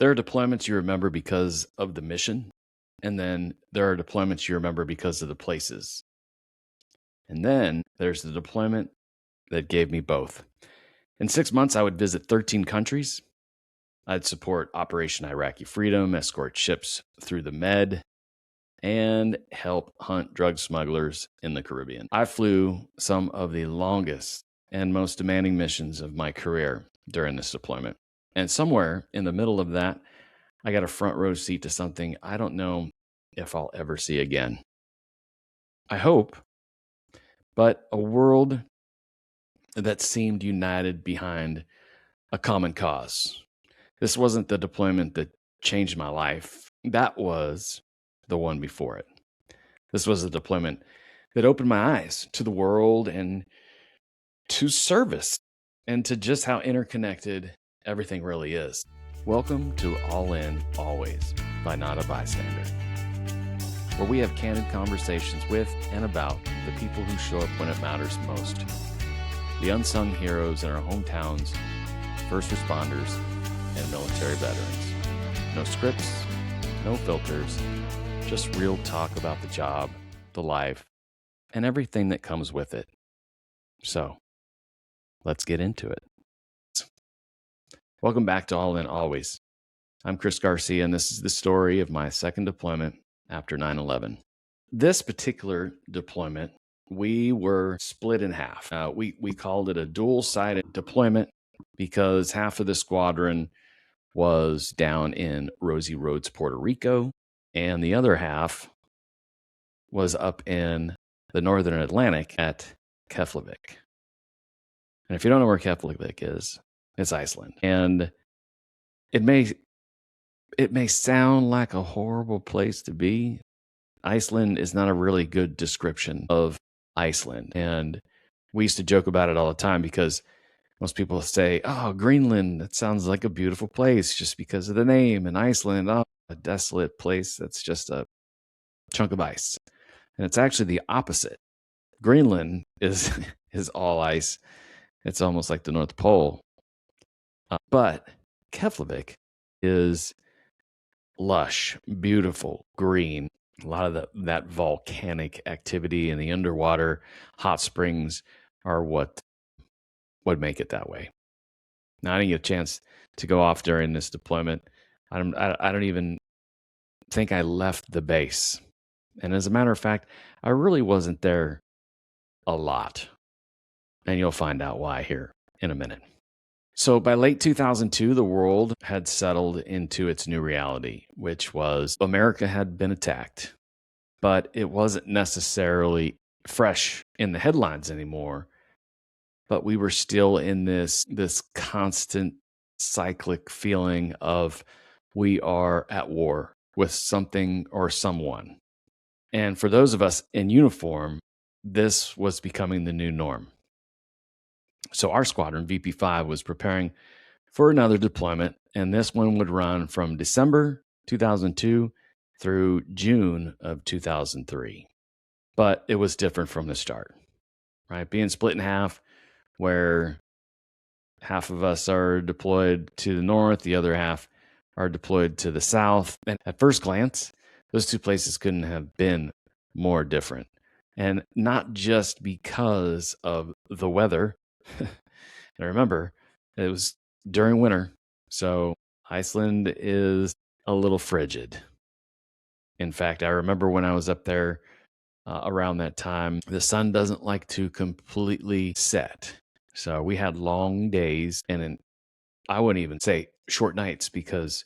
There are deployments you remember because of the mission, and then there are deployments you remember because of the places. And then there's the deployment that gave me both. In 6 months, I would visit 13 countries. I'd support Operation Iraqi Freedom, escort ships through the Med, and help hunt drug smugglers in the Caribbean. I flew some of the longest and most demanding missions of my career during this deployment. And somewhere in the middle of that, I got a front row seat to something I don't know if I'll ever see again. I hope, but a world that seemed united behind a common cause. This wasn't the deployment that changed my life. That was the one before it. This was a deployment that opened my eyes to the world and to service and to just how interconnected everything really is. Welcome to All In, Always by Not a Bystander, where we have candid conversations with and about the people who show up when it matters most. The unsung heroes in our hometowns, first responders, and military veterans. No scripts, no filters, just real talk about the job, the life, and everything that comes with it. So, let's get into it. Welcome back to All In Always. I'm Chris Garcia, and this is the story of my second deployment after 9/11. This particular deployment, we were split in half. We called it a dual-sided deployment because half of the squadron was down in Rosie Roads, Puerto Rico, and the other half was up in the northern Atlantic at Keflavik. And if you don't know where Keflavik is, it's Iceland. And it may sound like a horrible place to be. Iceland is not a really good description of Iceland. And we used to joke about it all the time because most people say, oh, Greenland, that sounds like a beautiful place just because of the name. And Iceland, oh, a desolate place that's just a chunk of ice. And it's actually the opposite. Greenland is all ice. It's almost like the North Pole. But Keflavik is lush, beautiful, green. A lot of that volcanic activity and the underwater hot springs are what make it that way. Now, I didn't get a chance to go off during this deployment. I don't even think I left the base. And as a matter of fact, I really wasn't there a lot. And you'll find out why here in a minute. So by late 2002, the world had settled into its new reality, which was America had been attacked, but it wasn't necessarily fresh in the headlines anymore. But we were still in this constant cyclic feeling of we are at war with something or someone. And for those of us in uniform, this was becoming the new norm. So our squadron, VP5, was preparing for another deployment, and this one would run from December 2002 through June of 2003. But it was different from the start, right? Being split in half, where half of us are deployed to the north, the other half are deployed to the south. And at first glance, those two places couldn't have been more different. And not just because of the weather. And remember, it was during winter, so Iceland is a little frigid. In fact, I remember when I was up there around that time, the sun doesn't like to completely set. So we had long days, and I wouldn't even say short nights, because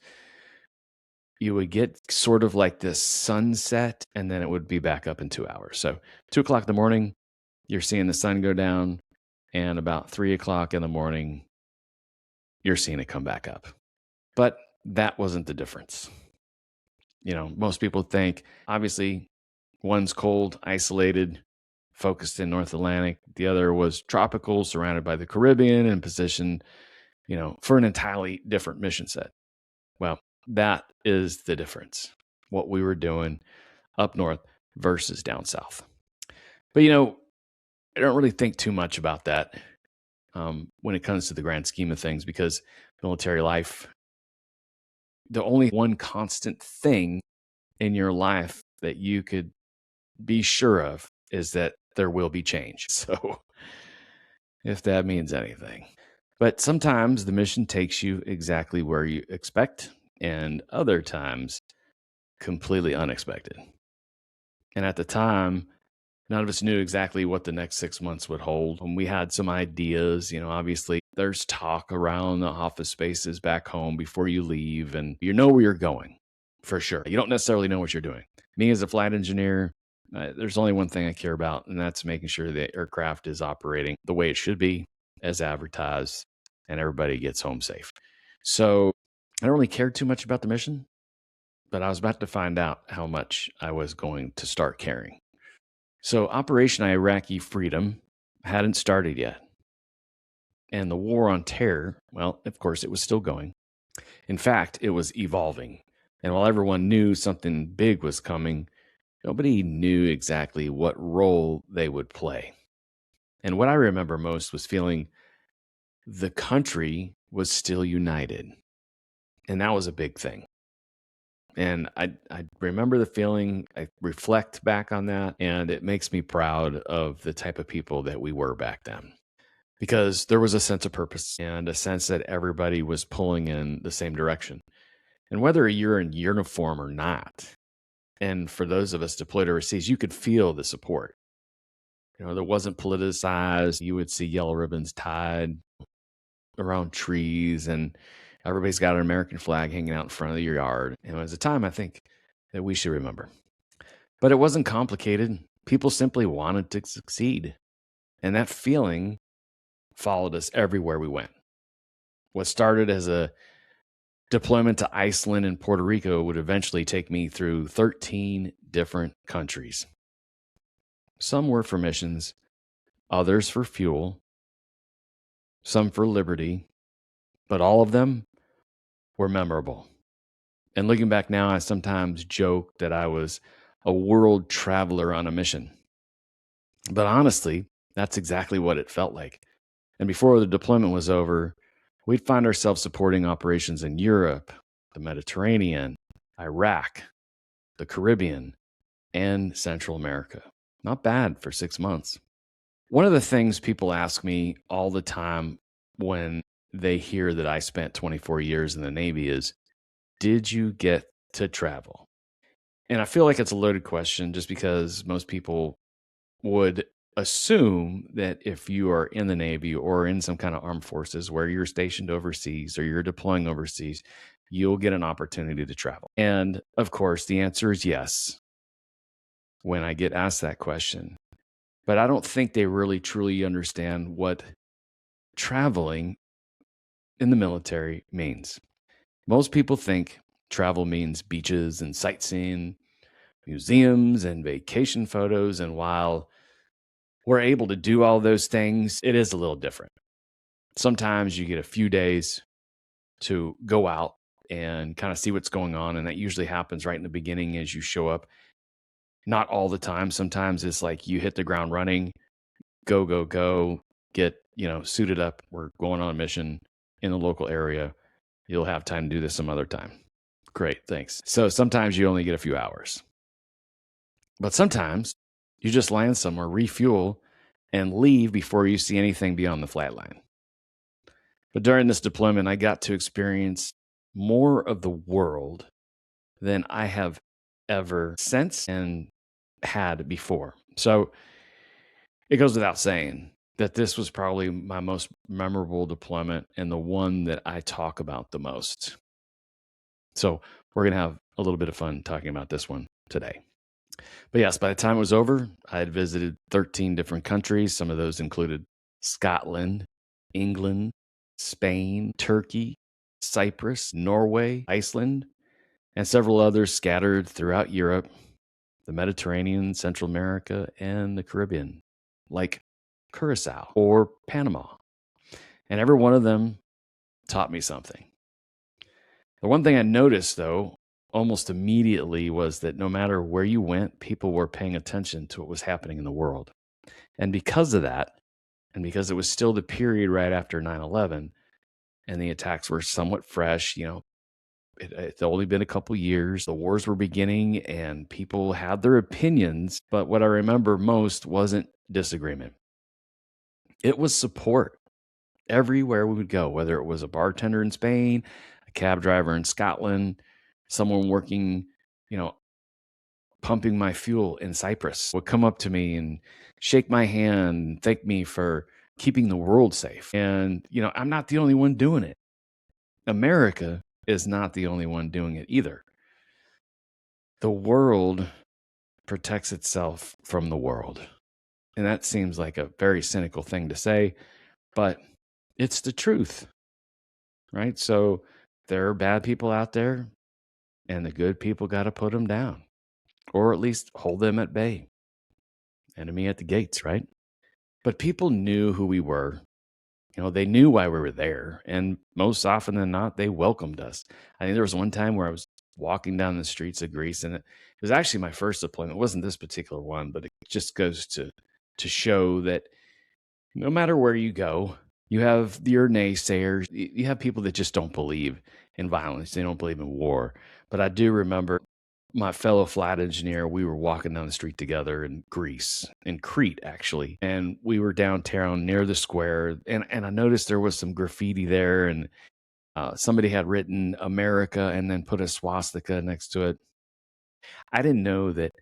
you would get sort of like this sunset, and then it would be back up in 2 hours. So 2 o'clock in the morning, you're seeing the sun go down, and about 3 o'clock in the morning, you're seeing it come back up. But that wasn't the difference. You know, most people think, obviously, one's cold, isolated, focused in North Atlantic. The other was tropical, surrounded by the Caribbean, and positioned, for an entirely different mission set. Well, that is the difference. What we were doing up north versus down south. But, I don't really think too much about that when it comes to the grand scheme of things, because military life, the only one constant thing in your life that you could be sure of is that there will be change. So, if that means anything. But sometimes the mission takes you exactly where you expect, and other times completely unexpected. And at the time, none of us knew exactly what the next 6 months would hold. And we had some ideas, obviously there's talk around the office spaces back home before you leave, and you know where you're going for sure. You don't necessarily know what you're doing. Me as a flight engineer, there's only one thing I care about, and that's making sure the aircraft is operating the way it should be, as advertised, and everybody gets home safe. So I don't really care too much about the mission, but I was about to find out how much I was going to start caring. So Operation Iraqi Freedom hadn't started yet. And the war on terror, well, of course, it was still going. In fact, it was evolving. And while everyone knew something big was coming, nobody knew exactly what role they would play. And what I remember most was feeling the country was still united. And that was a big thing. And I remember the feeling. I reflect back on that, and it makes me proud of the type of people that we were back then. Because there was a sense of purpose and a sense that everybody was pulling in the same direction. And whether you're in uniform or not, and for those of us deployed overseas, you could feel the support. There wasn't politicized. You would see yellow ribbons tied around trees, and everybody's got an American flag hanging out in front of your yard. And it was a time, I think, that we should remember. But it wasn't complicated. People simply wanted to succeed. And that feeling followed us everywhere we went. What started as a deployment to Iceland and Puerto Rico would eventually take me through 13 different countries. Some were for missions, others for fuel, some for liberty, but all of them were memorable. And looking back now, I sometimes joke that I was a world traveler on a mission. But honestly, that's exactly what it felt like. And before the deployment was over, we'd find ourselves supporting operations in Europe, the Mediterranean, Iraq, the Caribbean, and Central America. Not bad for 6 months. One of the things people ask me all the time when they hear that I spent 24 years in the Navy is, did you get to travel? And I feel like it's a loaded question just because most people would assume that if you are in the Navy or in some kind of armed forces where you're stationed overseas or you're deploying overseas, you'll get an opportunity to travel. And of course, the answer is yes when I get asked that question. But I don't think they really truly understand what traveling in the military means. Most people think travel means beaches and sightseeing, museums and vacation photos. And while we're able to do all those things, it is a little different. Sometimes you get a few days to go out and kind of see what's going on. And that usually happens right in the beginning as you show up. Not all the time. Sometimes it's like you hit the ground running, go, get, suited up. We're going on a mission in the local area. You'll have time to do this some other time. Great, thanks. So sometimes you only get a few hours. But sometimes you just land somewhere, refuel, and leave before you see anything beyond the flat line. But during this deployment, I got to experience more of the world than I have ever since and had before. So it goes without saying that this was probably my most memorable deployment and the one that I talk about the most. So we're going to have a little bit of fun talking about this one today. But yes, by the time it was over, I had visited 13 different countries. Some of those included Scotland, England, Spain, Turkey, Cyprus, Norway, Iceland, and several others scattered throughout Europe, the Mediterranean, Central America, and the Caribbean, like Curacao or Panama. And every one of them taught me something. The one thing I noticed, though, almost immediately was that no matter where you went, people were paying attention to what was happening in the world. And because of that, and because it was still the period right after 9/11, and the attacks were somewhat fresh, It's only been a couple years. The wars were beginning and people had their opinions. But what I remember most wasn't disagreement, it was support everywhere we would go, whether it was a bartender in Spain, a cab driver in Scotland, someone working, you know, pumping my fuel in Cyprus would come up to me and shake my hand, thank me for keeping the world safe. And, I'm not the only one doing it. America is not the only one doing it either. The world protects itself from the world. And that seems like a very cynical thing to say, but it's the truth, right? So there are bad people out there, and the good people got to put them down, or at least hold them at bay. Enemy at the gates, right? But people knew who we were. They knew why we were there. And most often than not, they welcomed us. I think there was one time where I was walking down the streets of Greece, and it was actually my first deployment. It wasn't this particular one, but it just goes to show that no matter where you go, you have your naysayers. You have people that just don't believe in violence. They don't believe in war. But I do remember my fellow flight engineer, we were walking down the street together in Greece, in Crete, actually. And we were downtown near the square. And I noticed there was some graffiti there. And somebody had written America and then put a swastika next to it. I didn't know that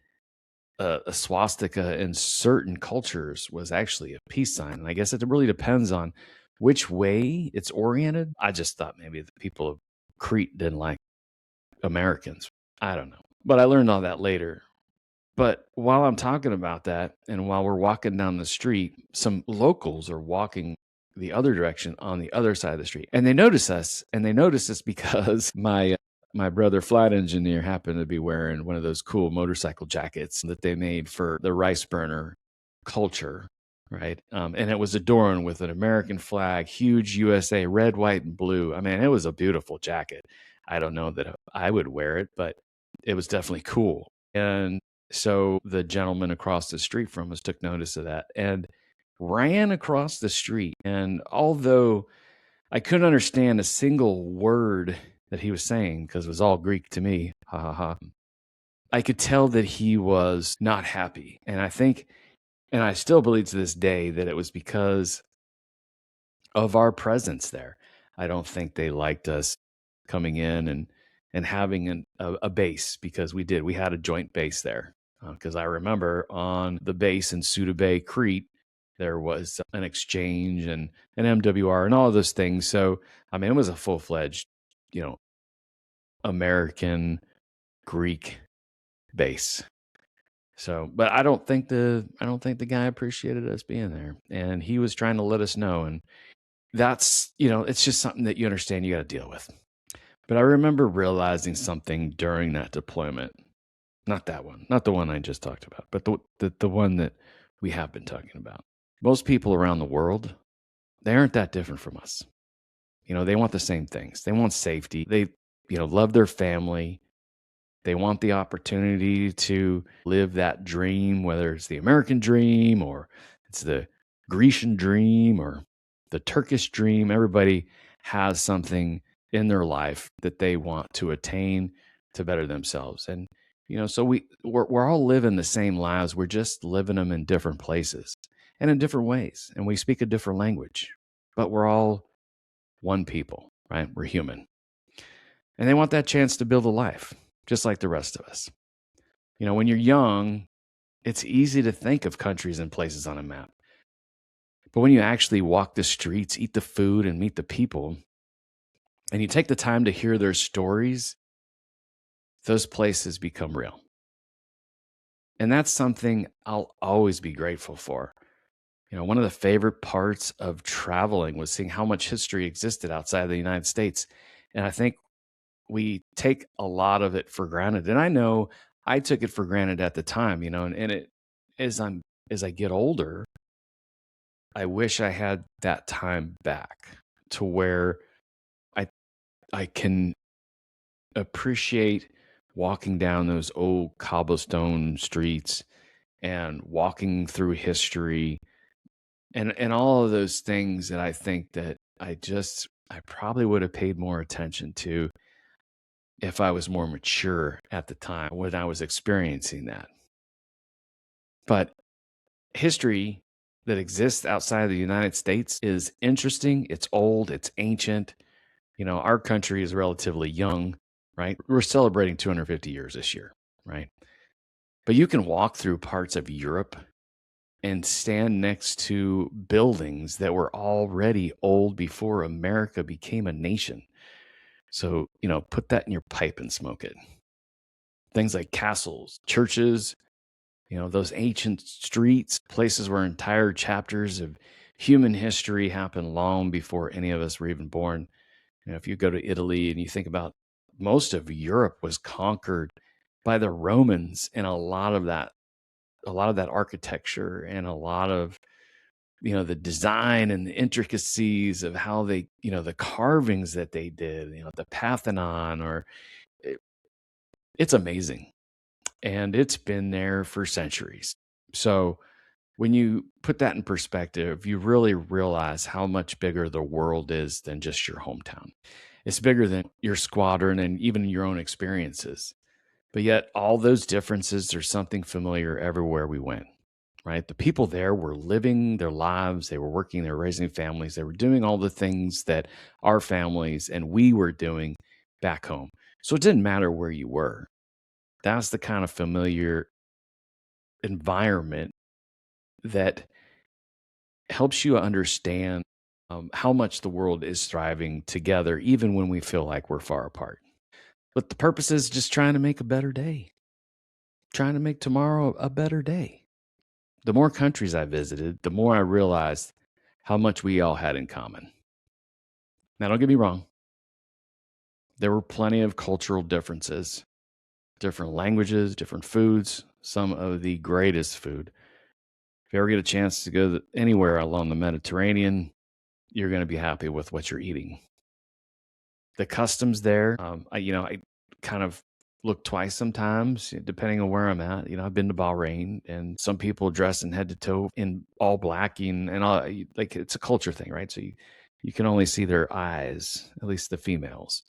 a swastika in certain cultures was actually a peace sign. And I guess it really depends on which way it's oriented. I just thought maybe the people of Crete didn't like Americans. I don't know. But I learned all that later. But while I'm talking about that, and while we're walking down the street, some locals are walking the other direction on the other side of the street. And they notice us, and they notice us because my brother flight engineer happened to be wearing one of those cool motorcycle jackets that they made for the rice burner culture, right? And it was adorned with an American flag, huge USA, red, white, and blue. I mean, it was a beautiful jacket. I don't know that I would wear it, but it was definitely cool. And so the gentleman across the street from us took notice of that and ran across the street. And although I couldn't understand a single word that he was saying because it was all Greek to me, ha ha ha, I could tell that he was not happy. And I think, and I still believe to this day, that it was because of our presence there. I don't think they liked us coming in and having a base, because we had a joint base there. Because I remember on the base in Souda Bay, Crete, there was an exchange and an MWR and all of those things. So, I mean, it was a full-fledged, American Greek base. So, but I don't think the guy appreciated us being there, and he was trying to let us know. And that's, it's just something that you understand you got to deal with. But I remember realizing something during that deployment. Not that one, not the one I just talked about, but the one that we have been talking about. Most people around the world, they aren't that different from us. They want the same things. They want safety. They, love their family. They want the opportunity to live that dream, whether it's the American dream or it's the Grecian dream or the Turkish dream. Everybody has something in their life that they want to attain to better themselves. And, so we're all living the same lives. We're just living them in different places and in different ways. And we speak a different language, but we're all one people, right? We're human. And they want that chance to build a life, just like the rest of us. When you're young, it's easy to think of countries and places on a map. But when you actually walk the streets, eat the food, and meet the people, and you take the time to hear their stories, those places become real. And that's something I'll always be grateful for. One of the favorite parts of traveling was seeing how much history existed outside of the United States. And I think we take a lot of it for granted. And I know I took it for granted at the time, and it, as I get older, I wish I had that time back to where I can appreciate walking down those old cobblestone streets and walking through history and all of those things that I think that I probably would have paid more attention to if I was more mature at the time when I was experiencing that. But history that exists outside of the United States is interesting. It's old, it's ancient. Our country is relatively young, right? We're celebrating 250 years this year, right? But you can walk through parts of Europe and stand next to buildings that were already old before America became a nation. So, put that in your pipe and smoke it. Things like castles, churches, those ancient streets, places where entire chapters of human history happened long before any of us were even born. If you go to Italy and you think about most of Europe was conquered by the Romans, and a lot of that architecture and a lot of the design and the intricacies of how they the carvings that they did, the Parthenon, or it, it's amazing, and it's been there for centuries. So when you put that in perspective, you really realize how much bigger the world is than just your hometown. It's bigger than your squadron and even your own experiences. But yet, all those differences, there's something familiar everywhere we went, right? The people there were living their lives, they were working, they were raising families, they were doing all the things that our families and we were doing back home. So it didn't matter where you were. That's the kind of familiar environment that helps you understand how much the world is thriving together, even when we feel like we're far apart. But the purpose is just trying to make a better day, trying to make tomorrow a better day. The more countries I visited, the more I realized how much we all had in common. Now, don't get me wrong, there were plenty of cultural differences, different languages, different foods, some of the greatest food. If you ever get a chance to go anywhere along the Mediterranean, you're going to be happy with what you're eating. The customs there, I kind of look twice sometimes, depending on where I'm at. I've been to Bahrain, and some people dress in head to toe in all black, and all, like it's a culture thing, right? So you can only see their eyes, at least the females.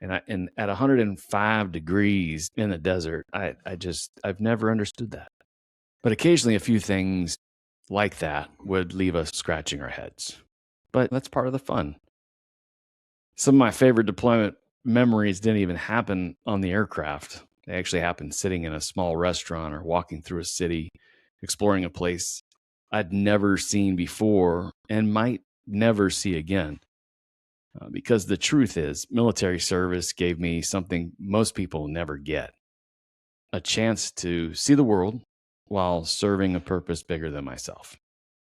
And at 105 degrees in the desert, I've never understood that. But occasionally, a few things like that would leave us scratching our heads. But that's part of the fun. Some of my favorite deployment memories didn't even happen on the aircraft. They actually happened sitting in a small restaurant or walking through a city, exploring a place I'd never seen before and might never see again. Because the truth is, military service gave me something most people never get: a chance to see the world while serving a purpose bigger than myself.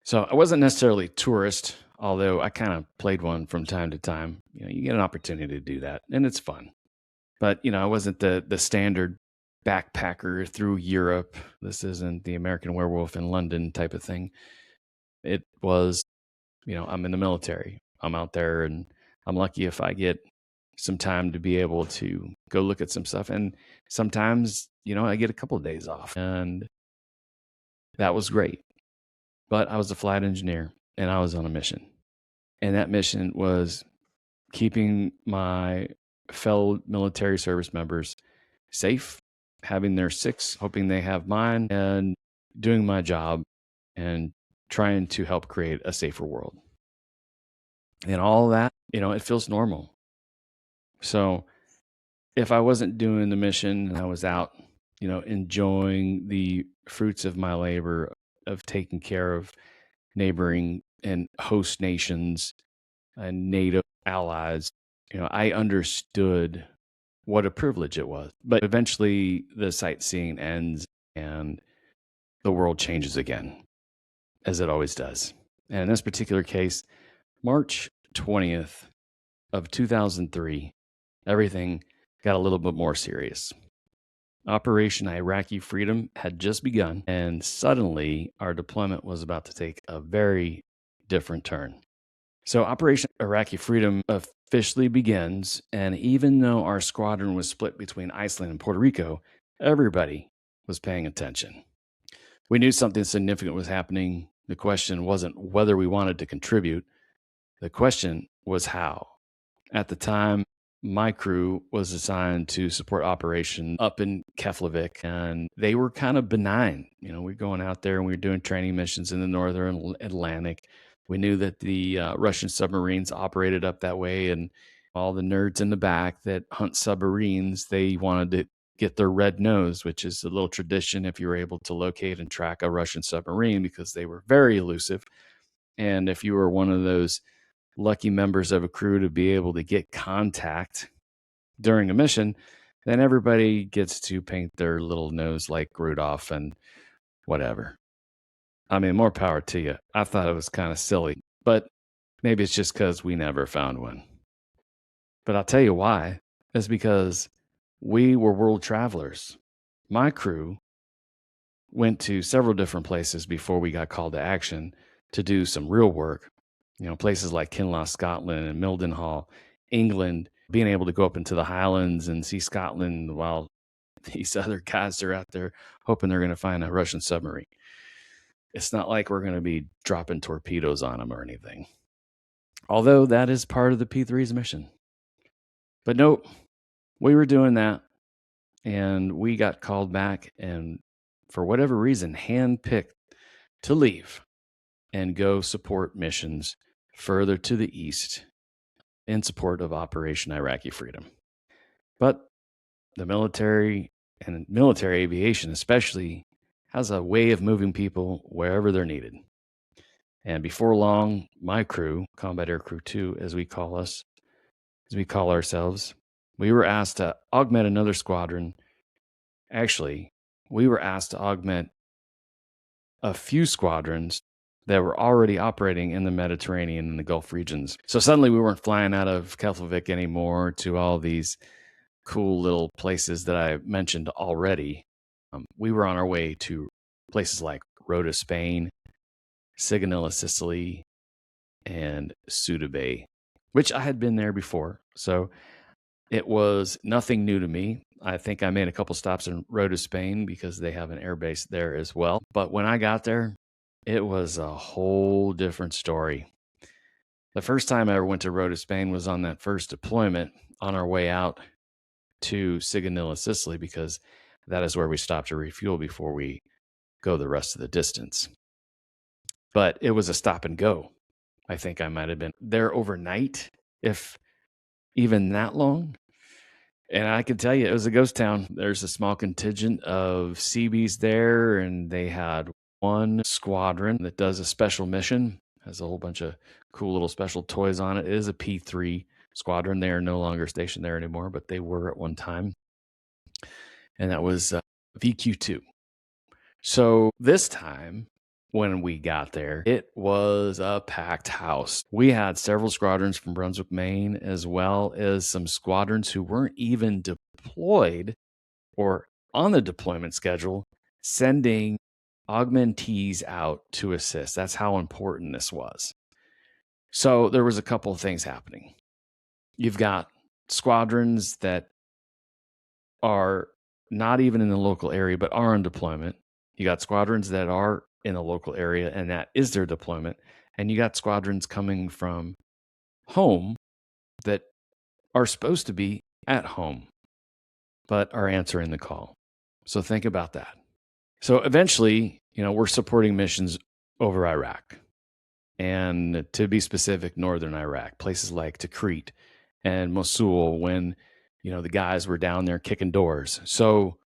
So I wasn't necessarily a tourist, although I kind of played one from time to time. You get an opportunity to do that, and it's fun. But I wasn't the standard backpacker through Europe. This isn't the American Werewolf in London type of thing. It was, I'm in the military. I'm out there, and I'm lucky if I get some time to be able to go look at some stuff. And sometimes, I get a couple of days off, and that was great. But I was a flight engineer, and I was on a mission. And that mission was keeping my fellow military service members safe, having their six, hoping they have mine, and doing my job and trying to help create a safer world. And all that, it feels normal. So if I wasn't doing the mission and I was out, enjoying the fruits of my labor of taking care of neighboring and host nations and NATO allies, I understood what a privilege it was. But eventually the sightseeing ends and the world changes again, as it always does. And in this particular case, March 20th of 2003, everything got a little bit more serious. Operation Iraqi Freedom had just begun, and suddenly our deployment was about to take a very different turn. So Operation Iraqi Freedom officially begins, and even though our squadron was split between Iceland and Puerto Rico, everybody was paying attention. We knew something significant was happening. The question wasn't whether we wanted to contribute. The question was how. At the time, my crew was assigned to support operations up in Keflavik, and they were kind of benign. We're going out there and we were doing training missions in the northern Atlantic. We knew that the Russian submarines operated up that way, and all the nerds in the back that hunt submarines, they wanted to get their red nose, which is a little tradition if you were able to locate and track a Russian submarine, because they were very elusive. And if you were one of those lucky members of a crew to be able to get contact during a mission, then everybody gets to paint their little nose like Rudolph and whatever. I mean, more power to you. I thought it was kind of silly, but maybe it's just because we never found one. But I'll tell you why. It's because we were world travelers. My crew went to several different places before we got called to action to do some real work. Places like Kinloch, Scotland, and Mildenhall, England, being able to go up into the Highlands and see Scotland while these other guys are out there hoping they're going to find a Russian submarine. It's not like we're going to be dropping torpedoes on them or anything. Although that is part of the P3's mission. But nope, we were doing that, and we got called back and, for whatever reason, handpicked to leave and go support missions further to the east in support of Operation Iraqi Freedom. But the military, and military aviation especially, has a way of moving people wherever they're needed. And before long, my crew, Combat Air Crew 2, as we call ourselves, we were asked to augment another squadron. Actually, we were asked to augment a few squadrons that were already operating in the Mediterranean and the Gulf regions. So suddenly we weren't flying out of Keflavik anymore to all these cool little places that I mentioned already. We were on our way to places like Rota, Spain, Sigonella, Sicily, and Souda Bay, which I had been there before. So it was nothing new to me. I think I made a couple stops in Rota, Spain, because they have an air base there as well. But when I got there, it was a whole different story. The first time I ever went to Rota, Spain was on that first deployment on our way out to Sigonella, Sicily, because that is where we stopped to refuel before we go the rest of the distance. But it was a stop and go. I think I might have been there overnight, if even that long. And I can tell you, it was a ghost town. There's a small contingent of Seabees there, and they had one squadron that does a special mission, has a whole bunch of cool little special toys on it. It is a P3 squadron. They are no longer stationed there anymore, but they were at one time. And that was VQ2. So this time, when we got there, it was a packed house. We had several squadrons from Brunswick, Maine, as well as some squadrons who weren't even deployed or on the deployment schedule, sending augmentees out to assist. That's how important this was. So there was a couple of things happening. You've got squadrons that are not even in the local area, but are on deployment. You got squadrons that are in the local area, and that is their deployment. And you got squadrons coming from home that are supposed to be at home, but are answering the call. So think about that. So eventually, we're supporting missions over Iraq, and to be specific, northern Iraq, places like Crete and Mosul, when, the guys were down there kicking doors. So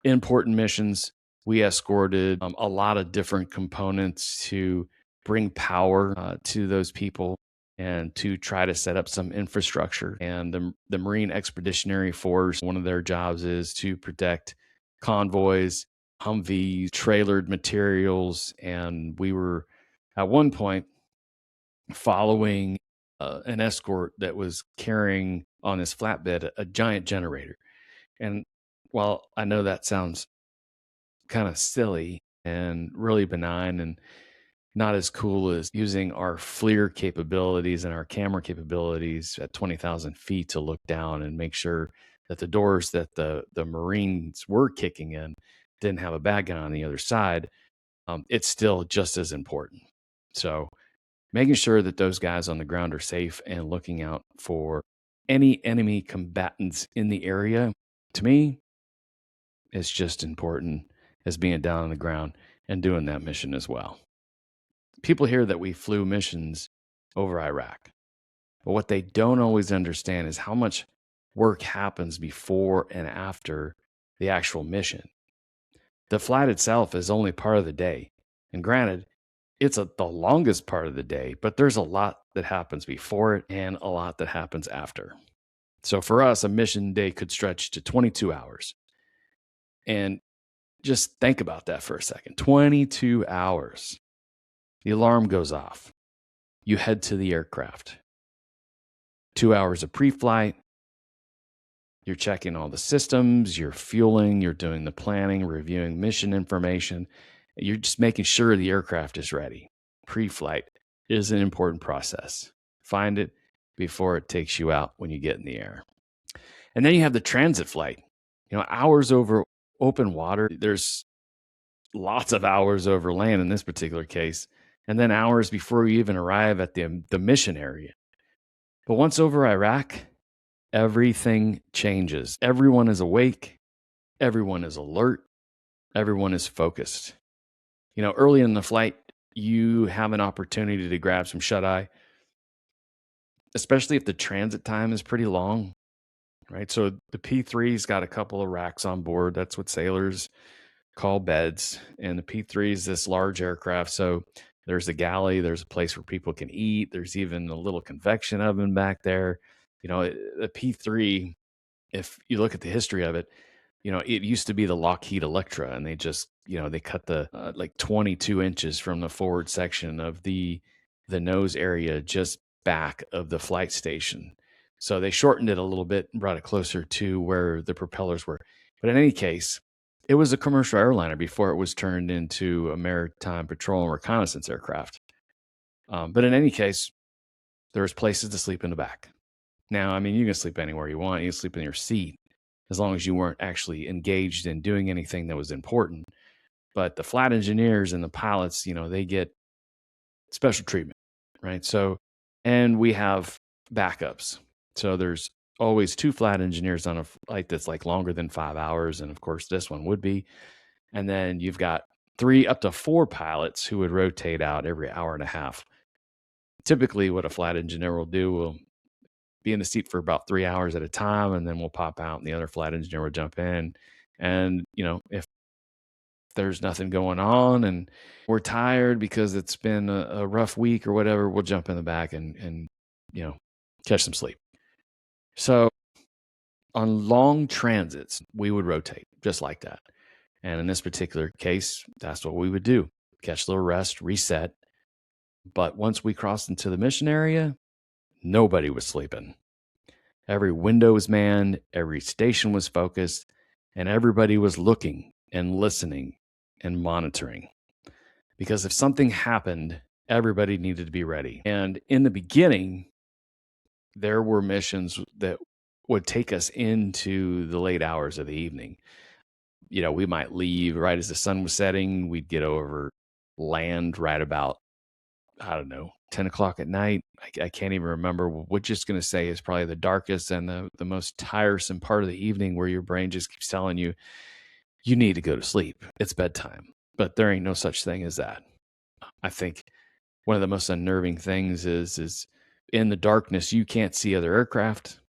important missions. We escorted a lot of different components to bring power to those people and to try to set up some infrastructure. And the Marine Expeditionary Force, one of their jobs is to protect convoys, Humvees, trailered materials. And we were at one point following an escort that was carrying on this flatbed a giant generator. And while I know that sounds kind of silly and really benign and not as cool as using our FLIR capabilities and our camera capabilities at 20,000 feet to look down and make sure that the doors that the Marines were kicking in didn't have a bad guy on the other side, it's still just as important. So making sure that those guys on the ground are safe and looking out for any enemy combatants in the area, to me, is just important as being down on the ground and doing that mission as well. People hear that we flew missions over Iraq, but what they don't always understand is how much work happens before and after the actual mission. The flight itself is only part of the day. And granted, it's the longest part of the day, but there's a lot that happens before it and a lot that happens after. So for us, a mission day could stretch to 22 hours. And just think about that for a second. 22 hours. The alarm goes off. You head to the aircraft. 2 hours of pre-flight. You're checking all the systems, you're fueling, you're doing the planning, reviewing mission information. You're just making sure the aircraft is ready. Pre-flight is an important process. Find it before it takes you out when you get in the air. And then you have the transit flight. Hours over open water. There's lots of hours over land in this particular case. And then hours before you even arrive at the mission area. But once over Iraq, everything changes. Everyone is awake. Everyone is alert. Everyone is focused. Early in the flight, you have an opportunity to grab some shut-eye, especially if the transit time is pretty long, right? So the P3's got a couple of racks on board. That's what sailors call beds. And the P3 is this large aircraft. So there's a galley. There's a place where people can eat. There's even a little convection oven back there. The P3, if you look at the history of it, it used to be the Lockheed Electra, and they just, they cut the like 22 inches from the forward section of the nose area just back of the flight station. So they shortened it a little bit and brought it closer to where the propellers were. But in any case, it was a commercial airliner before it was turned into a maritime patrol and reconnaissance aircraft. But in any case, there's places to sleep in the back. Now, you can sleep anywhere you want. You can sleep in your seat as long as you weren't actually engaged in doing anything that was important. But the flight engineers and the pilots, they get special treatment, right? So, and we have backups. So there's always 2 flight engineers on a flight that's like longer than 5 hours. And of course, this one would be. And then you've got 3 up to 4 pilots who would rotate out every hour and a half. Typically, what a flight engineer will do will be in the seat for about 3 hours at a time, and then we'll pop out and the other flight engineer will jump in. And, if there's nothing going on and we're tired because it's been a rough week or whatever, we'll jump in the back and catch some sleep. So on long transits, we would rotate just like that. And in this particular case, that's what we would do. Catch a little rest, reset. But once we crossed into the mission area, nobody was sleeping. Every window was manned, every station was focused, and everybody was looking and listening and monitoring. Because if something happened, everybody needed to be ready. And in the beginning, there were missions that would take us into the late hours of the evening. We might leave right as the sun was setting. We'd get over land right about, 10 o'clock at night. I can't even remember. We're just going to say is probably the darkest and the most tiresome part of the evening, where your brain just keeps telling you, you need to go to sleep. It's bedtime. But there ain't no such thing as that. I think one of the most unnerving things is in the darkness, you can't see other aircraft.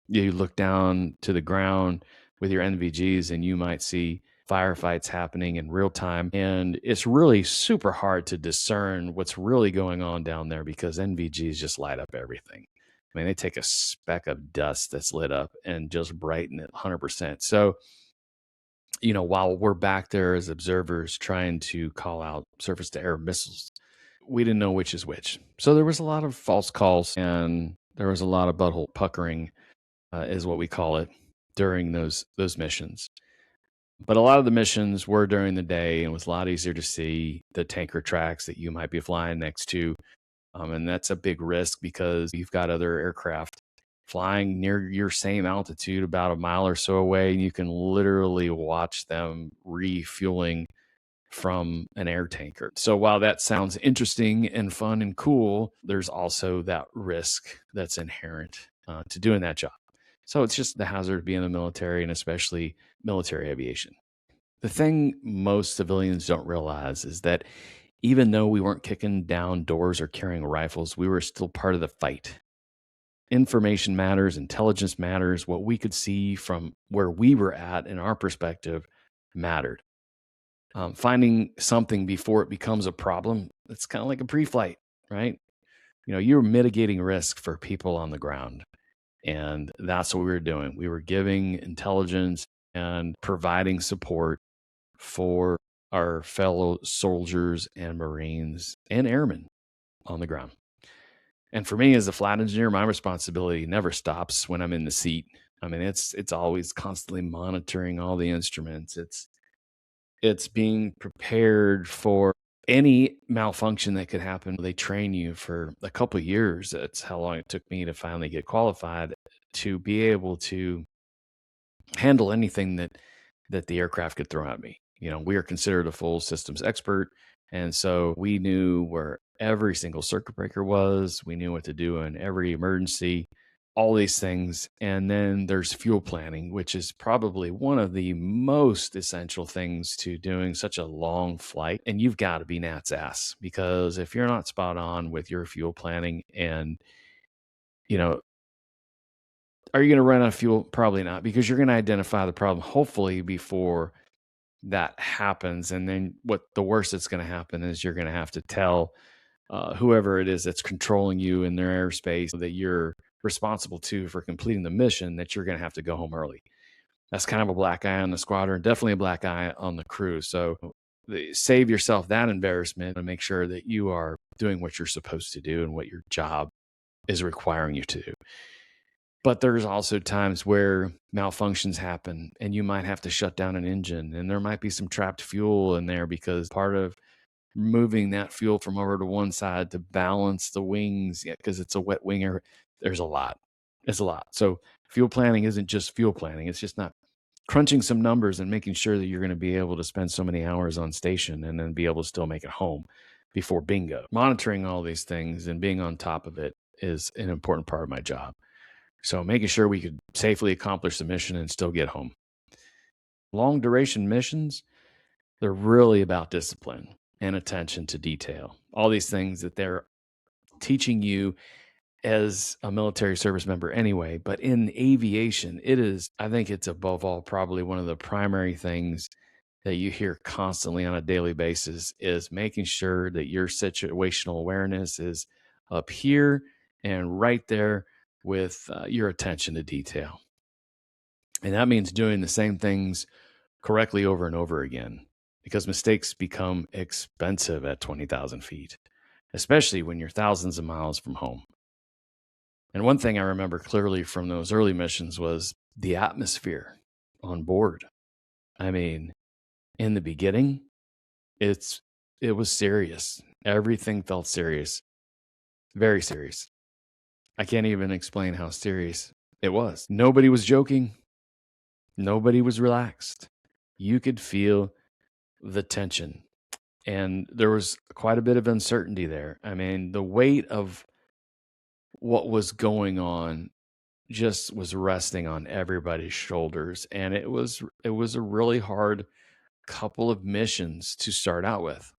You look down to the ground with your NVGs and you might see firefights happening in real time. And it's really super hard to discern what's really going on down there because NVGs just light up everything. They take a speck of dust that's lit up and just brighten it 100%. So, while we're back there as observers trying to call out surface-to-air missiles, we didn't know which is which. So there was a lot of false calls and there was a lot of butthole puckering, is what we call it, during those missions. But a lot of the missions were during the day, and it was a lot easier to see the tanker tracks that you might be flying next to. And that's a big risk because you've got other aircraft flying near your same altitude about a mile or so away, and you can literally watch them refueling from an air tanker. So while that sounds interesting and fun and cool, there's also that risk that's inherent to doing that job. So it's just the hazard of being in the military, and especially military aviation. The thing most civilians don't realize is that even though we weren't kicking down doors or carrying rifles, we were still part of the fight. Information matters, intelligence matters. What we could see from where we were at in our perspective mattered. Finding something before it becomes a problem, it's kind of like a pre-flight, right? You're mitigating risk for people on the ground. And that's what we were doing. We were giving intelligence and providing support for our fellow soldiers and Marines and airmen on the ground. And for me as a flight engineer, my responsibility never stops when I'm in the seat. I mean, it's always constantly monitoring all the instruments. It's being prepared for any malfunction that could happen. They train you for a couple of years. That's how long it took me to finally get qualified to be able to handle anything that the aircraft could throw at me. We are considered a full systems expert. And so we knew where every single circuit breaker was. We knew what to do in every emergency, all these things. And then there's fuel planning, which is probably one of the most essential things to doing such a long flight. And you've got to be Nat's ass, because if you're not spot on with your fuel planning and, are you going to run out of fuel? Probably not, because you're going to identify the problem, hopefully, before that happens. And then what the worst that's going to happen is you're going to have to tell whoever it is that's controlling you in their airspace that you're responsible to for completing the mission, that you're going to have to go home early. That's kind of a black eye on the squadron, definitely a black eye on the crew. So save yourself that embarrassment and make sure that you are doing what you're supposed to do and what your job is requiring you to do. But there's also times where malfunctions happen and you might have to shut down an engine, and there might be some trapped fuel in there because part of moving that fuel from over to one side to balance the wings, because it's a wet winger, there's a lot. It's a lot. So fuel planning isn't just fuel planning. It's just not crunching some numbers and making sure that you're going to be able to spend so many hours on station and then be able to still make it home before bingo. Monitoring all these things and being on top of it is an important part of my job. So making sure we could safely accomplish the mission and still get home. Long duration missions, they're really about discipline and attention to detail. All these things that they're teaching you as a military service member anyway. But in aviation, I think it's above all probably one of the primary things that you hear constantly on a daily basis is making sure that your situational awareness is up here and right there with your attention to detail. And that means doing the same things correctly over and over again, because mistakes become expensive at 20,000 feet, especially when you're thousands of miles from home. And one thing I remember clearly from those early missions was the atmosphere on board. I mean, in the beginning, it was serious. Everything felt serious, very serious. I can't even explain how serious it was. Nobody was joking. Nobody was relaxed. You could feel the tension. And there was quite a bit of uncertainty there. I mean, the weight of what was going on just was resting on everybody's shoulders. And it was a really hard couple of missions to start out with.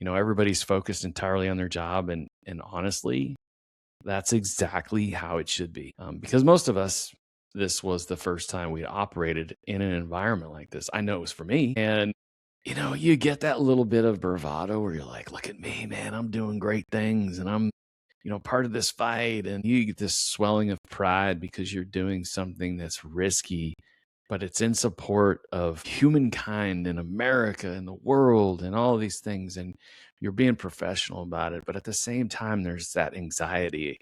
Everybody's focused entirely on their job. And honestly, that's exactly how it should be. Because most of us, this was the first time we operated in an environment like this. I know it was for me. And, you get that little bit of bravado where you're like, look at me, man, I'm doing great things. And I'm, part of this fight. And you get this swelling of pride because you're doing something that's risky, but it's in support of humankind and America and the world and all these things. And you're being professional about it. But at the same time, there's that anxiety,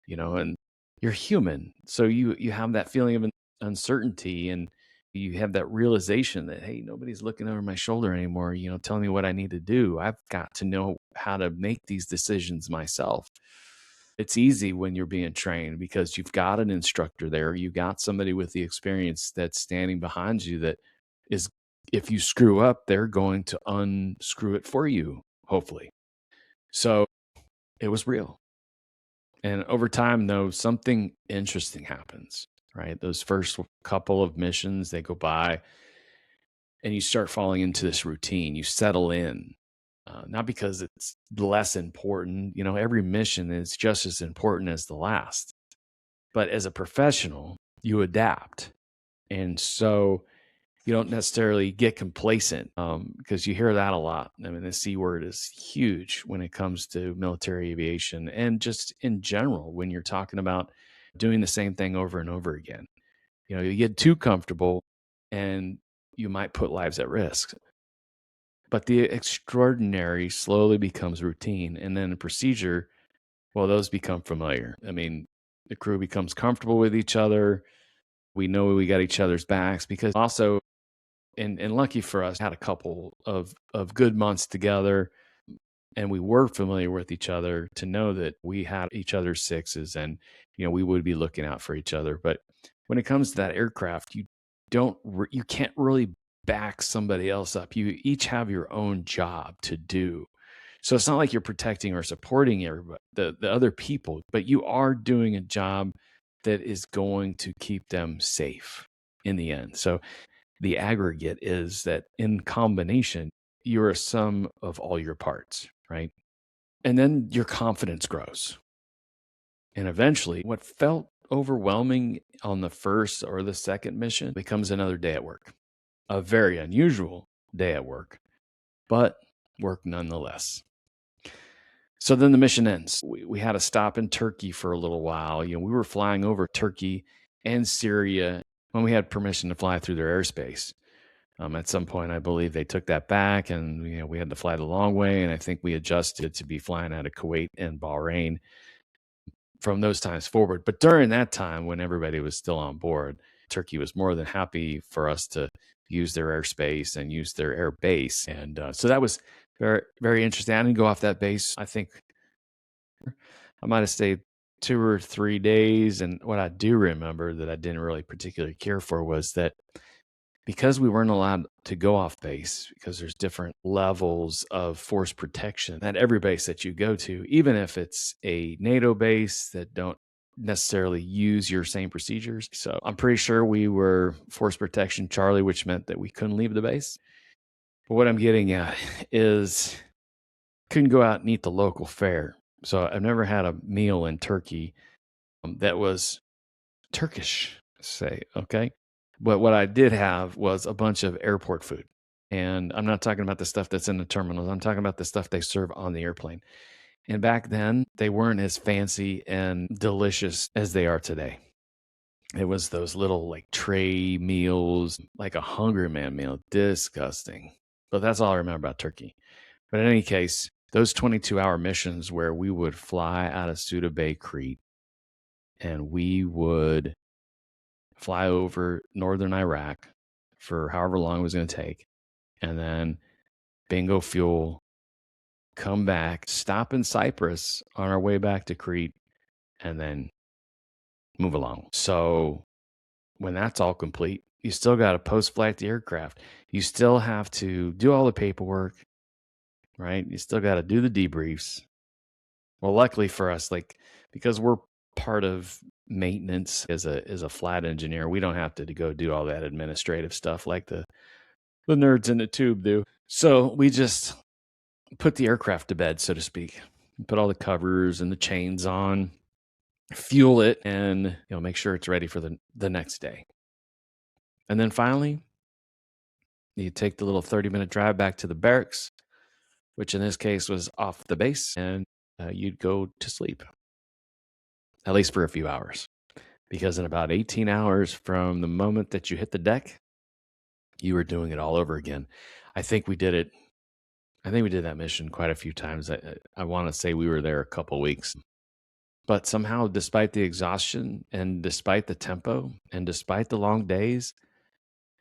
and you're human. So you have that feeling of uncertainty, and you have that realization that, hey, nobody's looking over my shoulder anymore, telling me what I need to do. I've got to know how to make these decisions myself. It's easy when you're being trained because you've got an instructor there. You got somebody with the experience that's standing behind you that is, if you screw up, they're going to unscrew it for you, hopefully. So it was real. And over time, though, something interesting happens, right? Those first couple of missions, they go by and you start falling into this routine. You settle in, not because it's less important. Every mission is just as important as the last. But as a professional, you adapt. And so you don't necessarily get complacent because you hear that a lot. I mean, the C word is huge when it comes to military aviation and just in general when you're talking about doing the same thing over and over again. You get too comfortable and you might put lives at risk. But the extraordinary slowly becomes routine. And then a procedure, well, those become familiar. I mean, the crew becomes comfortable with each other. We know we got each other's backs because also, and lucky for us, had a couple of good months together, and we were familiar with each other to know that we had each other's sixes, and we would be looking out for each other. But when it comes to that aircraft, you can't really back somebody else up. You each have your own job to do. So it's not like you're protecting or supporting everybody, the other people, but you are doing a job that is going to keep them safe in the end. So the aggregate is that in combination, you're a sum of all your parts, right? And then your confidence grows. And eventually, what felt overwhelming on the first or the second mission becomes another day at work, a very unusual day at work, but work nonetheless. So then the mission ends. We had a stop in Turkey for a little while. We were flying over Turkey and Syria when we had permission to fly through their airspace. At some point, I believe they took that back, and we had to fly the long way. And I think we adjusted to be flying out of Kuwait and Bahrain from those times forward. But during that time, when everybody was still on board, Turkey was more than happy for us to use their airspace and use their air base. And so that was very, very interesting. I didn't go off that base. I think I might have stayed 2 or 3 days. And what I do remember that I didn't really particularly care for was that because we weren't allowed to go off base, because there's different levels of force protection at every base that you go to, even if it's a NATO base that don't necessarily use your same procedures. So I'm pretty sure we were force protection Charlie, which meant that we couldn't leave the base. But what I'm getting at is couldn't go out and eat the local fare. So I've never had a meal in Turkey that was Turkish, say, okay? But what I did have was a bunch of airport food. And I'm not talking about the stuff that's in the terminals. I'm talking about the stuff they serve on the airplane. And back then, they weren't as fancy and delicious as they are today. It was those little like tray meals, like a Hungry Man meal. Disgusting. But that's all I remember about Turkey. But in any case, those 22-hour missions where we would fly out of Souda Bay, Crete, and we would fly over northern Iraq for however long it was going to take, and then bingo fuel, come back, stop in Cyprus on our way back to Crete, and then move along. So when that's all complete, you still got to post-flight the aircraft. You still have to do all the paperwork, right? You still got to do the debriefs. Well, luckily for us, because we're part of maintenance as a flight engineer, we don't have to go do all that administrative stuff like the nerds in the tube do. So we just put the aircraft to bed, so to speak. Put all the covers and the chains on, fuel it, and make sure it's ready for the next day. And then finally, you take the little 30-minute drive back to the barracks, which in this case was off the base, and you'd go to sleep, at least for a few hours. Because in about 18 hours from the moment that you hit the deck, you were doing it all over again. I think we did that mission quite a few times. I want to say we were there a couple weeks. But somehow, despite the exhaustion and despite the tempo and despite the long days,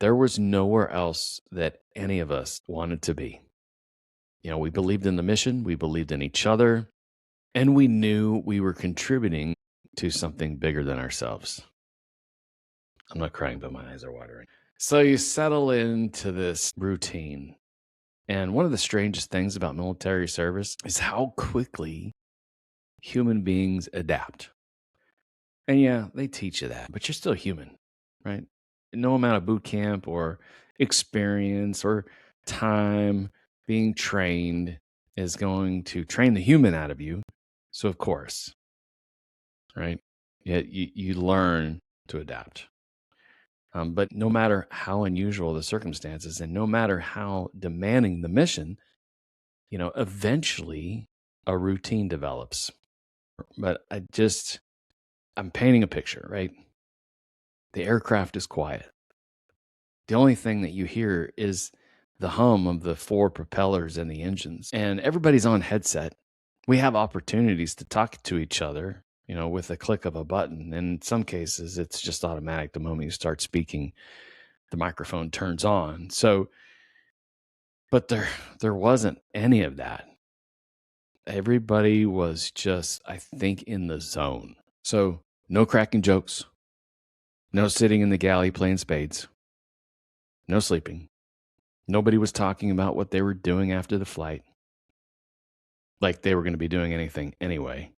there was nowhere else that any of us wanted to be. We believed in the mission, we believed in each other, and we knew we were contributing to something bigger than ourselves. I'm not crying, but my eyes are watering. So you settle into this routine. And one of the strangest things about military service is how quickly human beings adapt. And yeah, they teach you that, but you're still human, right? No amount of boot camp or experience or time being trained is going to train the human out of you. So, of course, right? Yeah, you learn to adapt. But no matter how unusual the circumstances and no matter how demanding the mission, eventually a routine develops. But I'm painting a picture, right? The aircraft is quiet. The only thing that you hear is the hum of the four propellers and the engines, and everybody's on headset. We have opportunities to talk to each other, with a click of a button. And in some cases, it's just automatic. The moment you start speaking, the microphone turns on. So, but there wasn't any of that. Everybody was just, I think, in the zone. So, no cracking jokes, no sitting in the galley playing spades, no sleeping. Nobody was talking about what they were doing after the flight, like they were going to be doing anything anyway.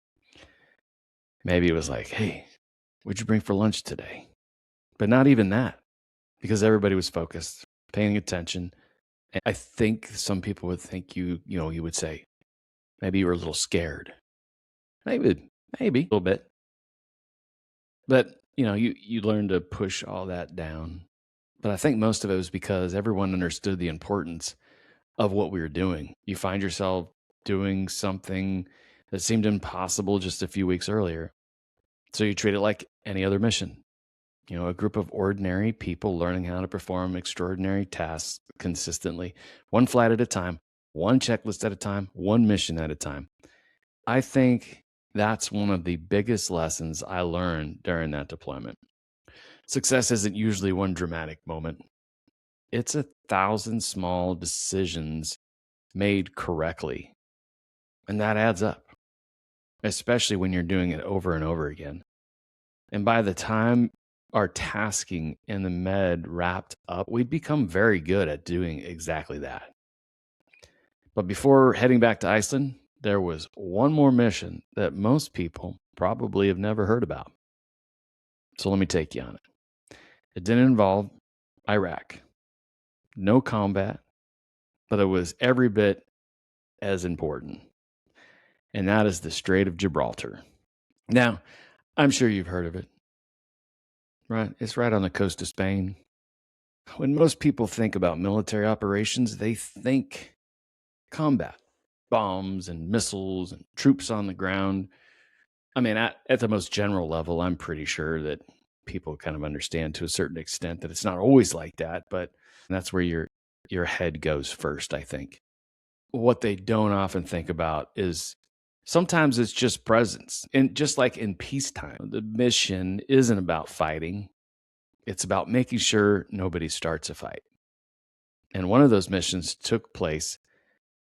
Maybe it was like, hey, what'd you bring for lunch today? But not even that, because everybody was focused, paying attention. And I think some people would think you would say, maybe you were a little scared. Maybe a little bit. But, you learn to push all that down. But I think most of it was because everyone understood the importance of what we were doing. You find yourself doing something that seemed impossible just a few weeks earlier. So you treat it like any other mission. A group of ordinary people learning how to perform extraordinary tasks consistently, one flight at a time, one checklist at a time, one mission at a time. I think that's one of the biggest lessons I learned during that deployment. Success isn't usually one dramatic moment. It's 1,000 small decisions made correctly. And that adds up, especially when you're doing it over and over again. And by the time our tasking in the med wrapped up, we'd become very good at doing exactly that. But before heading back to Iceland, there was one more mission that most people probably have never heard about. So let me take you on it. It didn't involve Iraq. No combat, but it was every bit as important. And that is the Strait of Gibraltar. Now, I'm sure you've heard of it, right? It's right on the coast of Spain. When most people think about military operations, they think combat, bombs and missiles and troops on the ground. I mean, at the most general level, I'm pretty sure that people kind of understand to a certain extent that it's not always like that, but that's where your head goes first, I think. What they don't often think about is sometimes it's just presence. And just like in peacetime, the mission isn't about fighting. It's about making sure nobody starts a fight. And one of those missions took place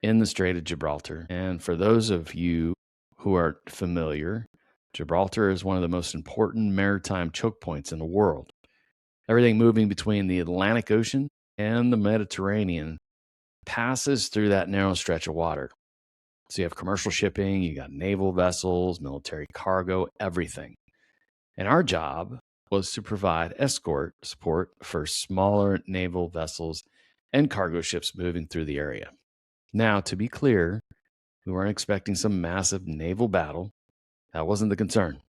in the Strait of Gibraltar. And for those of you who are familiar, Gibraltar is one of the most important maritime choke points in the world. Everything moving between the Atlantic Ocean and the Mediterranean passes through that narrow stretch of water. So you have commercial shipping, you got naval vessels, military cargo, everything. And our job was to provide escort support for smaller naval vessels and cargo ships moving through the area. Now, to be clear, we weren't expecting some massive naval battle. That wasn't the concern.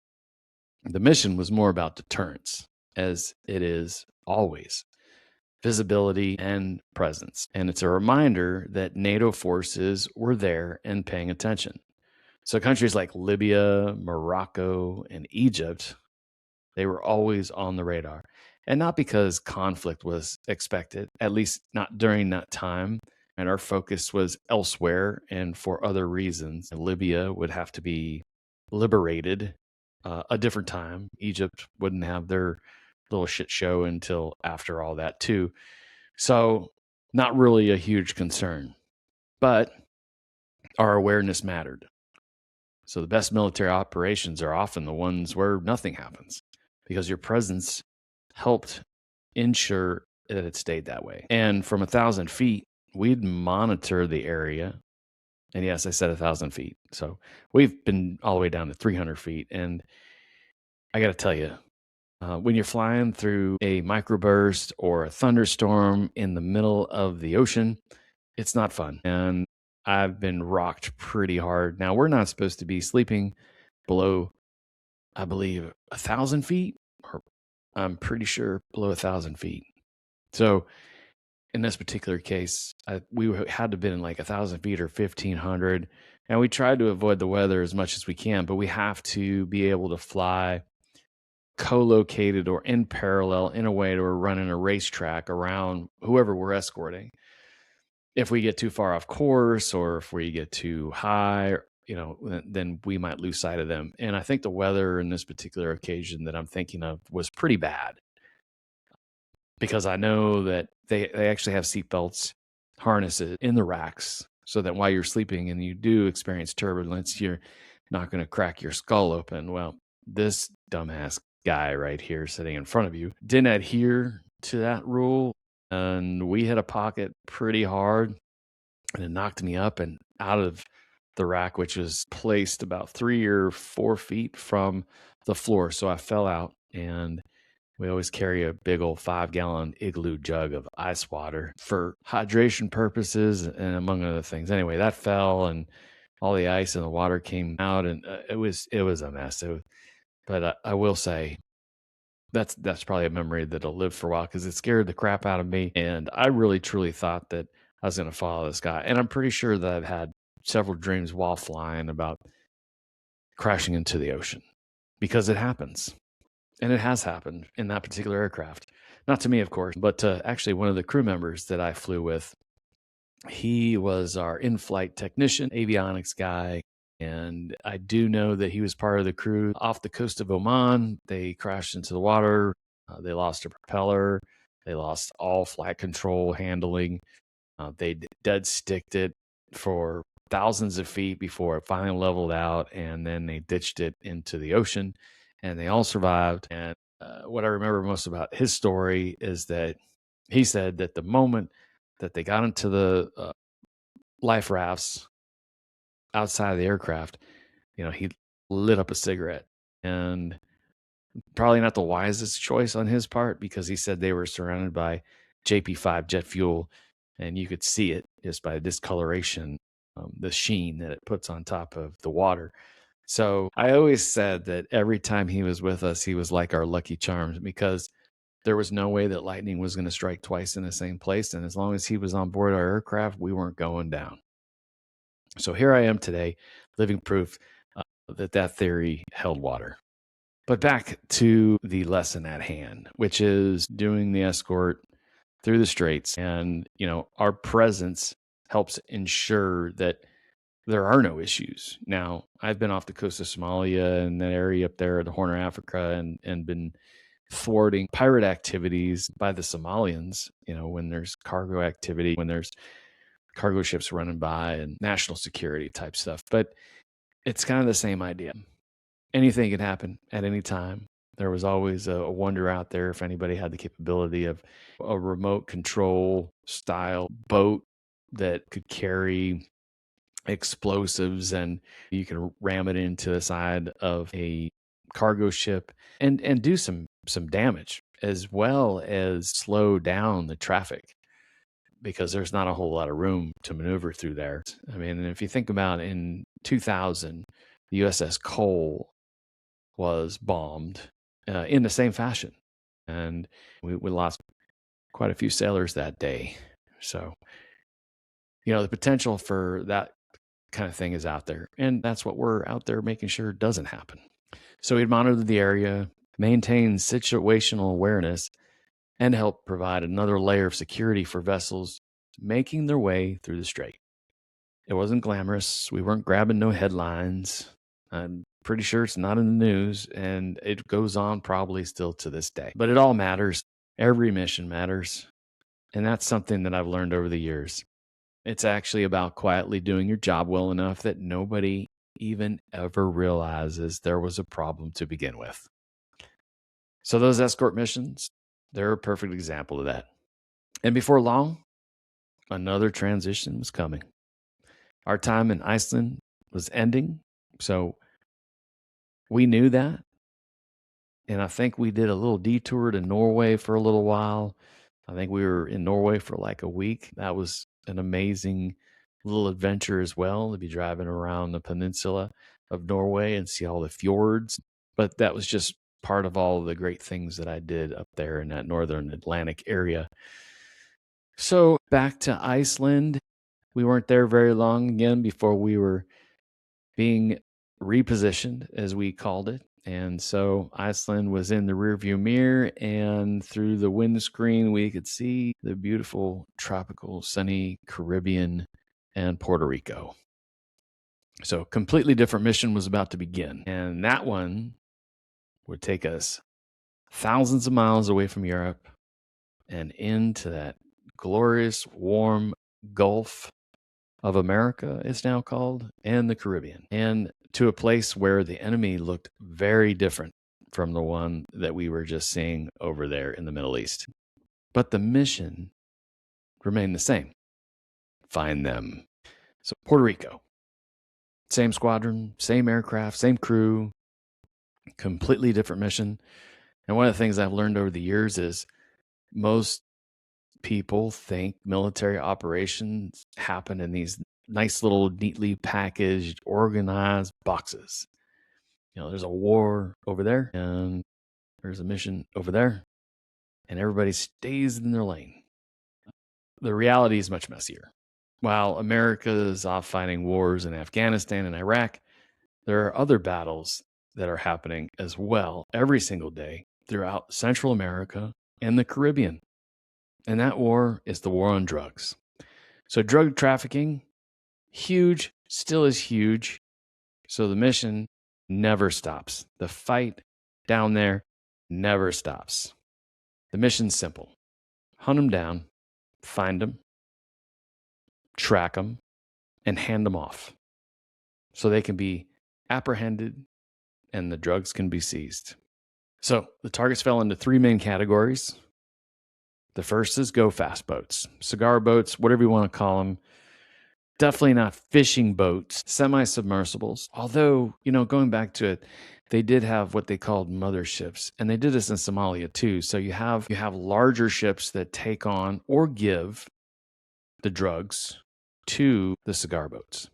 The mission was more about deterrence, as it is always, visibility and presence. And it's a reminder that NATO forces were there and paying attention. So countries like Libya, Morocco, and Egypt, they were always on the radar. And not because conflict was expected, at least not during that time. And our focus was elsewhere and for other reasons. Libya would have to be liberated a different time. Egypt wouldn't have their little shit show until after all that too. So not really a huge concern, but our awareness mattered. So the best military operations are often the ones where nothing happens because your presence helped ensure that it stayed that way. And from 1,000 feet, we'd monitor the area And yes, I said 1,000 feet. So we've been all the way down to 300 feet. And I got to tell you, when you're flying through a microburst or a thunderstorm in the middle of the ocean, it's not fun. And I've been rocked pretty hard. Now, we're not supposed to be sleeping below, I believe, 1,000 feet, or I'm pretty sure below 1,000 feet. So in this particular case, we had to have been in like 1,000 feet or 1,500. And we tried to avoid the weather as much as we can, but we have to be able to fly co-located or in parallel in a way that we're running a racetrack around whoever we're escorting. If we get too far off course or if we get too high, then we might lose sight of them. And I think the weather in this particular occasion that I'm thinking of was pretty bad, because I know that they actually have seatbelts harnesses in the racks so that while you're sleeping and you do experience turbulence, you're not going to crack your skull open. Well, this dumbass guy right here sitting in front of you didn't adhere to that rule, and we hit a pocket pretty hard, and it knocked me up and out of the rack, which was placed about 3 or 4 feet from the floor. So I fell out, and we always carry a big old 5-gallon igloo jug of ice water for hydration purposes and among other things. Anyway, that fell, and all the ice and the water came out, and it was a mess. But I will say that's probably a memory that'll live for a while, because it scared the crap out of me, and I really truly thought that I was going to follow this guy. And I'm pretty sure that I've had several dreams while flying about crashing into the ocean, because it happens. And it has happened in that particular aircraft. Not to me, of course, but to actually one of the crew members that I flew with. He was our in-flight technician, avionics guy. And I do know that he was part of the crew off the coast of Oman. They crashed into the water. They lost a propeller. They lost all flight control handling. They dead sticked it for thousands of feet before it finally leveled out, and then they ditched it into the ocean, and they all survived. And what I remember most about his story is that he said that the moment that they got into the life rafts outside of the aircraft, he lit up a cigarette, and probably not the wisest choice on his part, because he said they were surrounded by JP5 jet fuel, and you could see it just by discoloration, the sheen that it puts on top of the water. So I always said that every time he was with us, he was like our Lucky Charms, because there was no way that lightning was going to strike twice in the same place. And as long as he was on board our aircraft, we weren't going down. So here I am today, living proof that theory held water. But back to the lesson at hand, which is doing the escort through the straits. And, our presence helps ensure that there are no issues. Now, I've been off the coast of Somalia and that area up there, the Horn of Africa, and been thwarting pirate activities by the Somalians, when there's cargo activity, when there's cargo ships running by and national security type stuff. But it's kind of the same idea. Anything can happen at any time. There was always a wonder out there if anybody had the capability of a remote control style boat that could carry explosives, and you can ram it into the side of a cargo ship and do some damage, as well as slow down the traffic, because there's not a whole lot of room to maneuver through there. I mean, if you think about in 2000, the USS Cole was bombed in the same fashion, and we lost quite a few sailors that day. So, the potential for that kind of thing is out there, and that's what we're out there making sure doesn't happen. So we'd monitor the area, maintain situational awareness, and help provide another layer of security for vessels making their way through the strait. It wasn't glamorous. We weren't grabbing no headlines. I'm pretty sure it's not in the news, and it goes on probably still to this day. But it all matters. Every mission matters. And that's something that I've learned over the years. It's actually about quietly doing your job well enough that nobody even ever realizes there was a problem to begin with. So those escort missions, they're a perfect example of that. And before long, another transition was coming. Our time in Iceland was ending. So we knew that. And I think we did a little detour to Norway for a little while. I think we were in Norway for like a week. That was an amazing little adventure as well, to be driving around the peninsula of Norway and see all the fjords. But that was just part of all of the great things that I did up there in that northern Atlantic area. So back to Iceland. We weren't there very long again before we were being repositioned, as we called it. And so Iceland was in the rearview mirror, and through the windscreen, we could see the beautiful tropical, sunny Caribbean and Puerto Rico. So a completely different mission was about to begin. And that one would take us thousands of miles away from Europe and into that glorious, warm Gulf of America, it's now called, and the Caribbean, and to a place where the enemy looked very different from the one that we were just seeing over there in the Middle East. But the mission remained the same. Find them. So Puerto Rico, same squadron, same aircraft, same crew, completely different mission. And one of the things I've learned over the years is most people think military operations happen in these nice little neatly packaged, organized boxes. There's a war over there and there's a mission over there, and everybody stays in their lane. The reality is much messier. While America is off fighting wars in Afghanistan and Iraq, there are other battles that are happening as well every single day throughout Central America and the Caribbean. And that war is the war on drugs. So drug trafficking, huge, still is huge. So the mission never stops. The fight down there never stops. The mission's simple. Hunt them down, find them, track them, and hand them off so they can be apprehended and the drugs can be seized. So the targets fell into three main categories. The first is go fast boats, cigar boats, whatever you want to call them. Definitely not fishing boats, semi-submersibles. Although, going back to it, they did have what they called motherships, and they did this in Somalia too. So you have larger ships that take on or give the drugs to the cigar boats.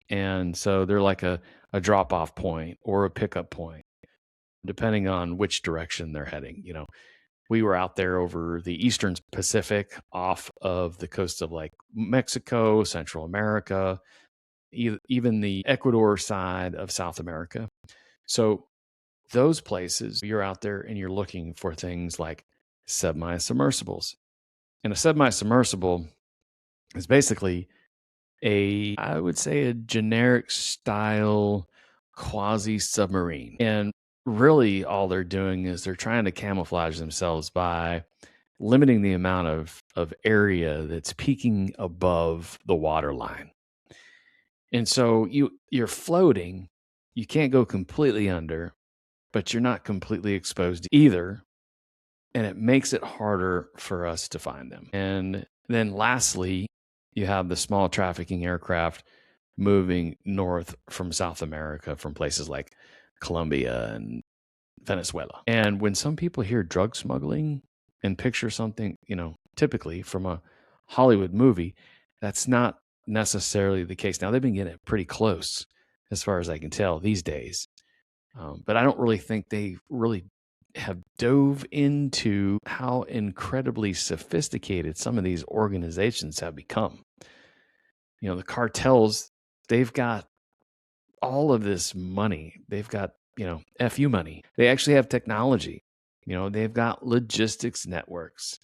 And so they're like a drop-off point or a pickup point, depending on which direction they're heading. We were out there over the Eastern Pacific off of the coast of like Mexico, Central America, even the Ecuador side of South America. So those places, you're out there and you're looking for things like semi-submersibles. And a semi-submersible is basically I would say a generic style quasi-submarine. And really all they're doing is they're trying to camouflage themselves by limiting the amount of area that's peaking above the water line. And so you're floating, you can't go completely under, but you're not completely exposed either. And it makes it harder for us to find them. And then lastly, you have the small trafficking aircraft moving north from South America, from places like Colombia and Venezuela. And when some people hear drug smuggling and picture something, typically from a Hollywood movie, that's not necessarily the case. Now, they've been getting it pretty close, as far as I can tell, these days. But I don't really think they really have dove into how incredibly sophisticated some of these organizations have become. The cartels, they've got all of this money. They've got, FU money. They actually have technology. They've got logistics networks.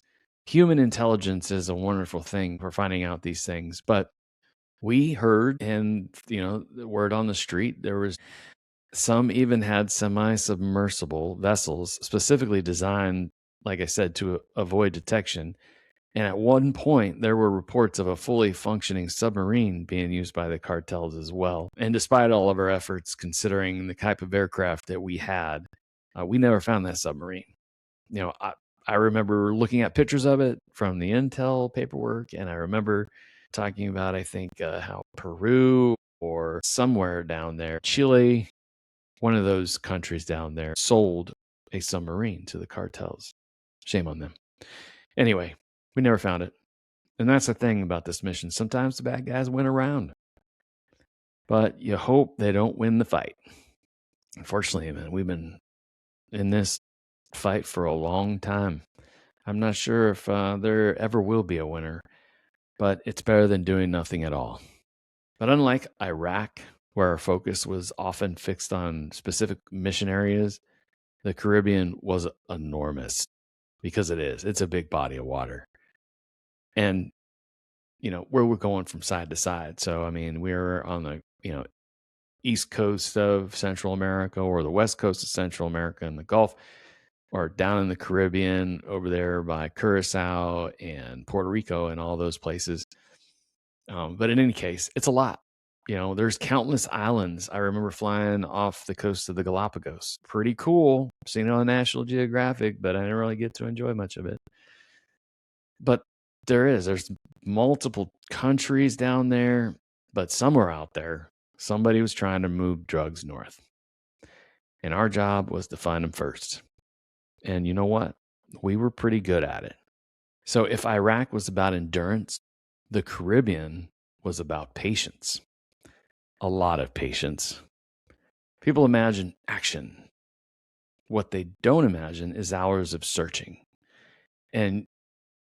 Human intelligence is a wonderful thing for finding out these things. But we heard, and, the word on the street, there was some even had semi-submersible vessels specifically designed, like I said, to avoid detection. And at one point, there were reports of a fully functioning submarine being used by the cartels as well. And despite all of our efforts, considering the type of aircraft that we had, we never found that submarine. I remember looking at pictures of it from the intel paperwork, and I remember talking about, I think, how Peru or somewhere down there, Chile, one of those countries down there, sold a submarine to the cartels. Shame on them. Anyway, we never found it. And that's the thing about this mission. Sometimes the bad guys win around, but you hope they don't win the fight. Unfortunately, man, we've been in this fight for a long time. I'm not sure if there ever will be a winner, but it's better than doing nothing at all. But unlike Iraq, where our focus was often fixed on specific mission areas, the Caribbean was enormous because it is. It's a big body of water. And, where we're going from side to side. So, I mean, we're on the, east coast of Central America or the west coast of Central America and the Gulf, or down in the Caribbean over there by Curacao and Puerto Rico and all those places. But in any case, it's a lot. There's countless islands. I remember flying off the coast of the Galapagos. Pretty cool. Seen it on National Geographic, but I didn't really get to enjoy much of it. But there's multiple countries down there, but somewhere out there, somebody was trying to move drugs north. And our job was to find them first. And you know what? We were pretty good at it. So if Iraq was about endurance, the Caribbean was about patience. A lot of patience. People imagine action. What they don't imagine is hours of searching. And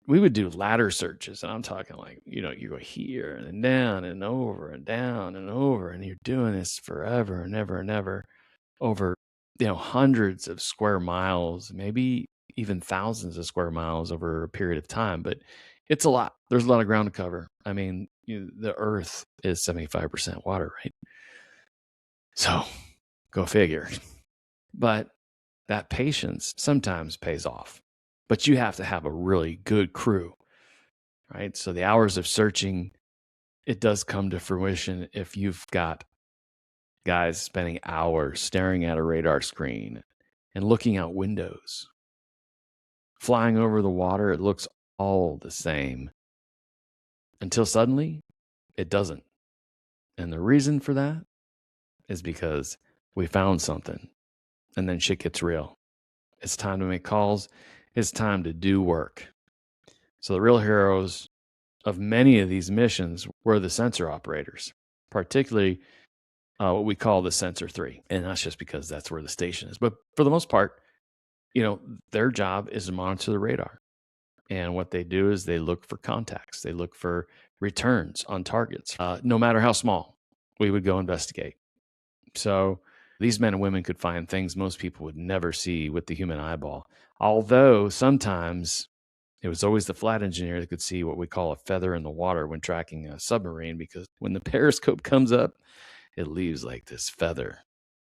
we would do ladder searches, and I'm talking like, you go here and then down and over and down and over, and you're doing this forever and ever and ever over, hundreds of square miles, maybe even thousands of square miles over a period of time. But it's a lot. There's a lot of ground to cover. I mean, the earth is 75% water, right? So go figure. But that patience sometimes pays off. But you have to have a really good crew, right? So the hours of searching, it does come to fruition if you've got guys spending hours staring at a radar screen and looking out windows. Flying over the water, it looks all the same until suddenly it doesn't. And the reason for that is because we found something, and then shit gets real. It's time to make calls. It's time to do work. So the real heroes of many of these missions were the sensor operators, particularly what we call the Sensor 3. And that's just because that's where the station is. But for the most part, their job is to monitor the radar. And what they do is they look for contacts. They look for returns on targets. No matter how small, we would go investigate. So these men and women could find things most people would never see with the human eyeball. Although sometimes it was always the flight engineer that could see what we call a feather in the water when tracking a submarine, because when the periscope comes up, it leaves like this feather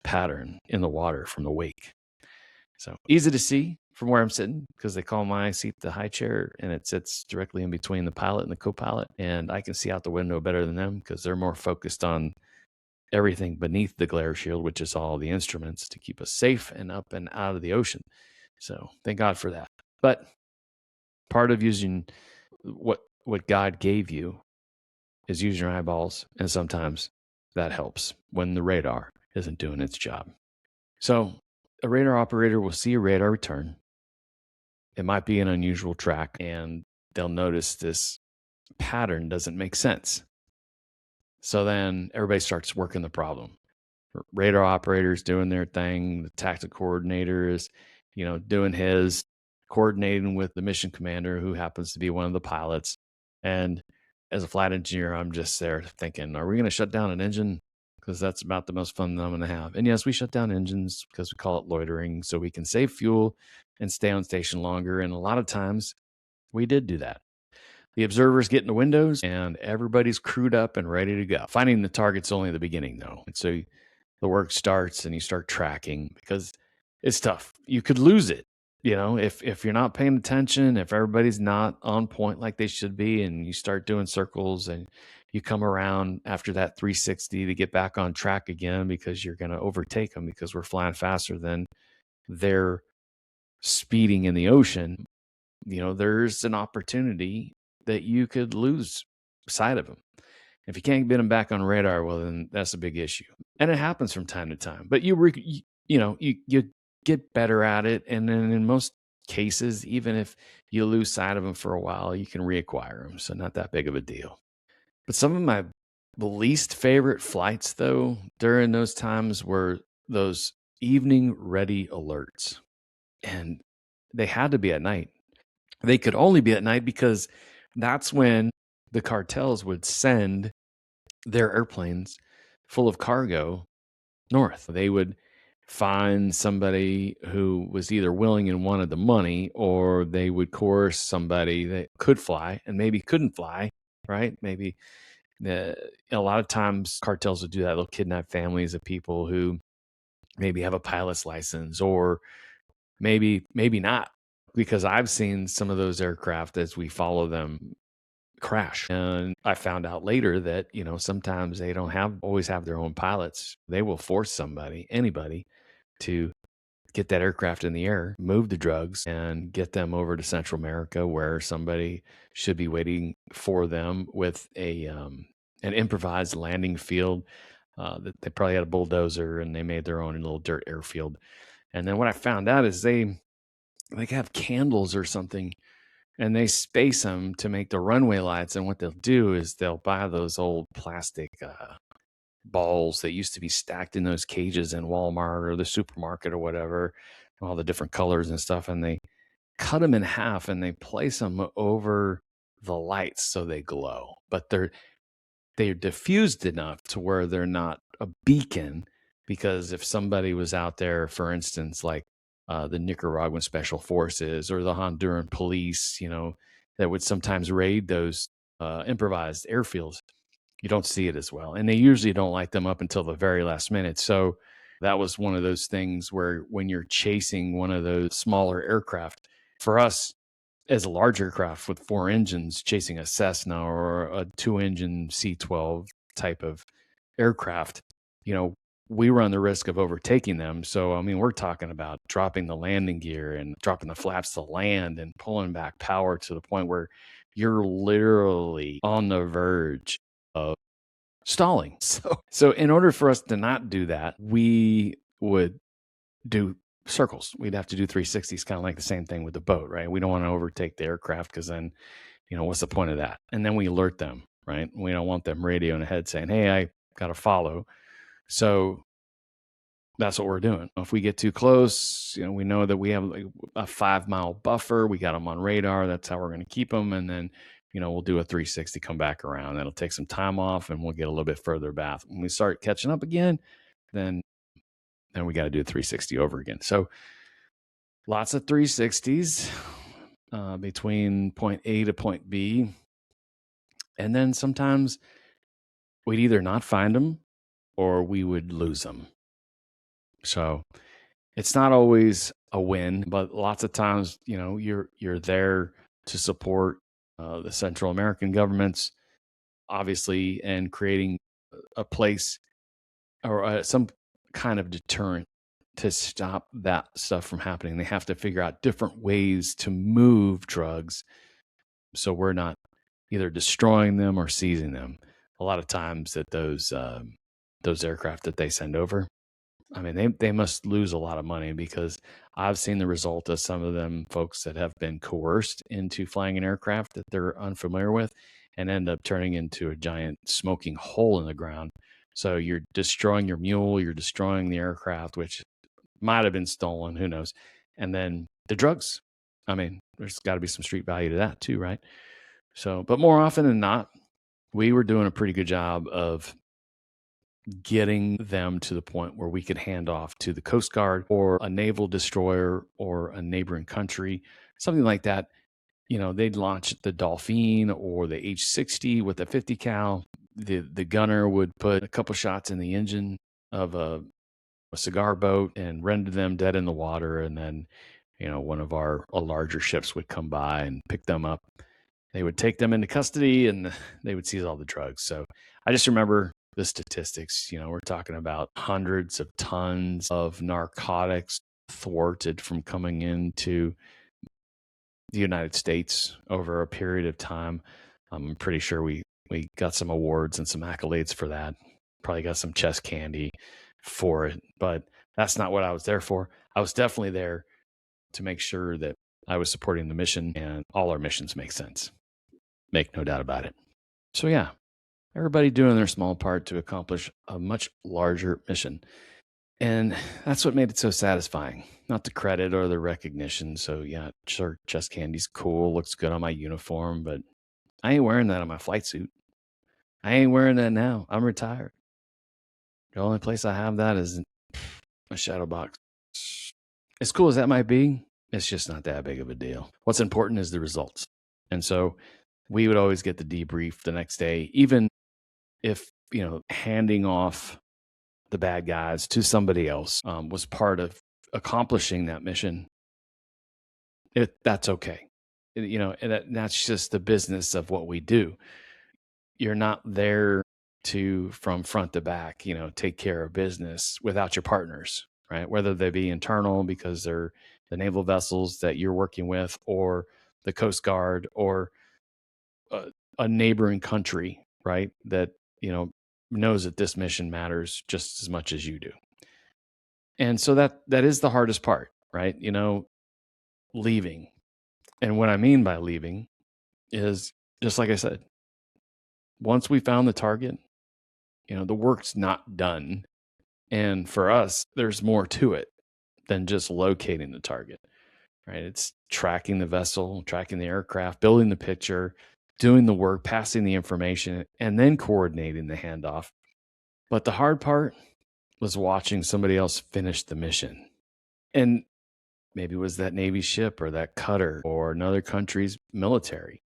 pattern in the water from the wake. So easy to see from where I'm sitting, because they call my seat the high chair, and it sits directly in between the pilot and the co-pilot. And I can see out the window better than them because they're more focused on everything beneath the glare shield, which is all the instruments to keep us safe and up and out of the ocean. So thank God for that. But part of using what God gave you is using your eyeballs, and sometimes that helps when the radar isn't doing its job. So a radar operator will see a radar return. It might be an unusual track, and they'll notice this pattern doesn't make sense. So then everybody starts working the problem. Radar operators doing their thing. The tactical coordinator is, doing his, coordinating with the mission commander, who happens to be one of the pilots. And as a flight engineer, I'm just there thinking, are we going to shut down an engine? Because that's about the most fun that I'm going to have. And yes, we shut down engines because we call it loitering, so we can save fuel and stay on station longer. And a lot of times we did do that. The observers get in the windows and everybody's crewed up and ready to go. Finding the target's only the beginning, though. And so the work starts and you start tracking, because it's tough. You could lose it. If you're not paying attention, if everybody's not on point like they should be, and you start doing circles and you come around after that 360 to get back on track again, because you're going to overtake them because we're flying faster than they're speeding in the ocean, there's an opportunity that you could lose sight of them. If you can't get them back on radar, well, then that's a big issue. And it happens from time to time. But you get better at it, and then in most cases, even if you lose sight of them for a while, you can reacquire them. So not that big of a deal. But some of my least favorite flights, though, during those times were those evening ready alerts. And they had to be at night. They could only be at night because that's when the cartels would send their airplanes full of cargo north. They would find somebody who was either willing and wanted the money, or they would coerce somebody that could fly and maybe couldn't fly, right? Maybe a lot of times cartels will do that. They'll kidnap families of people who maybe have a pilot's license, or maybe not, because I've seen some of those aircraft as we follow them crash. And I found out later that, sometimes they don't always have their own pilots. They will force anybody to get that aircraft in the air, move the drugs, and get them over to Central America, where somebody should be waiting for them with an improvised landing field. That they probably had a bulldozer, and they made their own little dirt airfield. And then what I found out is they have candles or something, and they space them to make the runway lights. And what they'll do is they'll buy those old plastic balls that used to be stacked in those cages in Walmart or the supermarket or whatever, all the different colors and stuff, and they cut them in half and they place them over the lights so they glow. But they're diffused enough to where they're not a beacon, because if somebody was out there, for instance, like the Nicaraguan Special Forces or the Honduran police, that would sometimes raid those improvised airfields, you don't see it as well. And they usually don't light them up until the very last minute. So that was one of those things where when you're chasing one of those smaller aircraft, for us as a large aircraft with 4 engines, chasing a Cessna or a 2-engine C-12 type of aircraft, we run the risk of overtaking them. So, I mean, we're talking about dropping the landing gear and dropping the flaps to land and pulling back power to the point where you're literally on the verge of stalling. So in order for us to not do that, we would do circles. We'd have to do 360s, kind of like the same thing with the boat, right? We don't want to overtake the aircraft, because then, what's the point of that? And then we alert them, right? We don't want them radioing ahead saying, hey, I got to follow. So that's what we're doing. If we get too close, we know that we have like a 5-mile buffer. We got them on radar. That's how we're going to keep them. And then, we'll do a 360, come back around. That'll take some time off, and we'll get a little bit further back. When we start catching up again, then we got to do a 360 over again. So lots of 360s between point A to point B. And then sometimes we'd either not find them or we would lose them. So it's not always a win, but lots of times, you're there to support the Central American governments, obviously, and creating a place or some kind of deterrent to stop that stuff from happening. They have to figure out different ways to move drugs, so we're not either destroying them or seizing them. A lot of times that those aircraft that they send over, I mean, they must lose a lot of money, because I've seen the result of some of them folks that have been coerced into flying an aircraft that they're unfamiliar with, and end up turning into a giant smoking hole in the ground. So you're destroying your mule, you're destroying the aircraft, which might have been stolen, who knows? And then the drugs. I mean, there's got to be some street value to that too, right? So, but more often than not, we were doing a pretty good job of getting them to the point where we could hand off to the Coast Guard or a naval destroyer or a neighboring country, something like that. They'd launch the Dolphin or the H-60 with a 50 cal. The gunner would put a couple shots in the engine of a cigar boat and render them dead in the water. And then, one of our larger ships would come by and pick them up. They would take them into custody, and they would seize all the drugs. So I just remember the statistics. We're talking about hundreds of tons of narcotics thwarted from coming into the United States over a period of time. I'm pretty sure we We got some awards and some accolades for that. Probably got some chest candy for it, but that's not what I was there for. I was definitely there to make sure that I was supporting the mission, and all our missions make sense. Make no doubt about it. So, yeah, everybody doing their small part to accomplish a much larger mission. And that's what made it so satisfying. Not the credit or the recognition. So, yeah, sure, chest candy's cool, looks good on my uniform, but I ain't wearing that on my flight suit. I ain't wearing that now. I'm retired. The only place I have that is a shadow box. As cool as that might be, it's just not that big of a deal. What's important is the results. And so we would always get the debrief the next day, even if, handing off the bad guys to somebody else was part of accomplishing that mission. That's okay. And that's just the business of what we do. You're not there to, from front to back, take care of business without your partners, right? Whether they be internal because they're the naval vessels that you're working with, or the Coast Guard, or a neighboring country, right? That, knows that this mission matters just as much as you do. And so that is the hardest part, right? Leaving. And what I mean by leaving is, just like I said, once we found the target, the work's not done. And for us, there's more to it than just locating the target, right? It's tracking the vessel, tracking the aircraft, building the picture, doing the work, passing the information, and then coordinating the handoff. But the hard part was watching somebody else finish the mission. And maybe it was that Navy ship or that cutter or another country's military,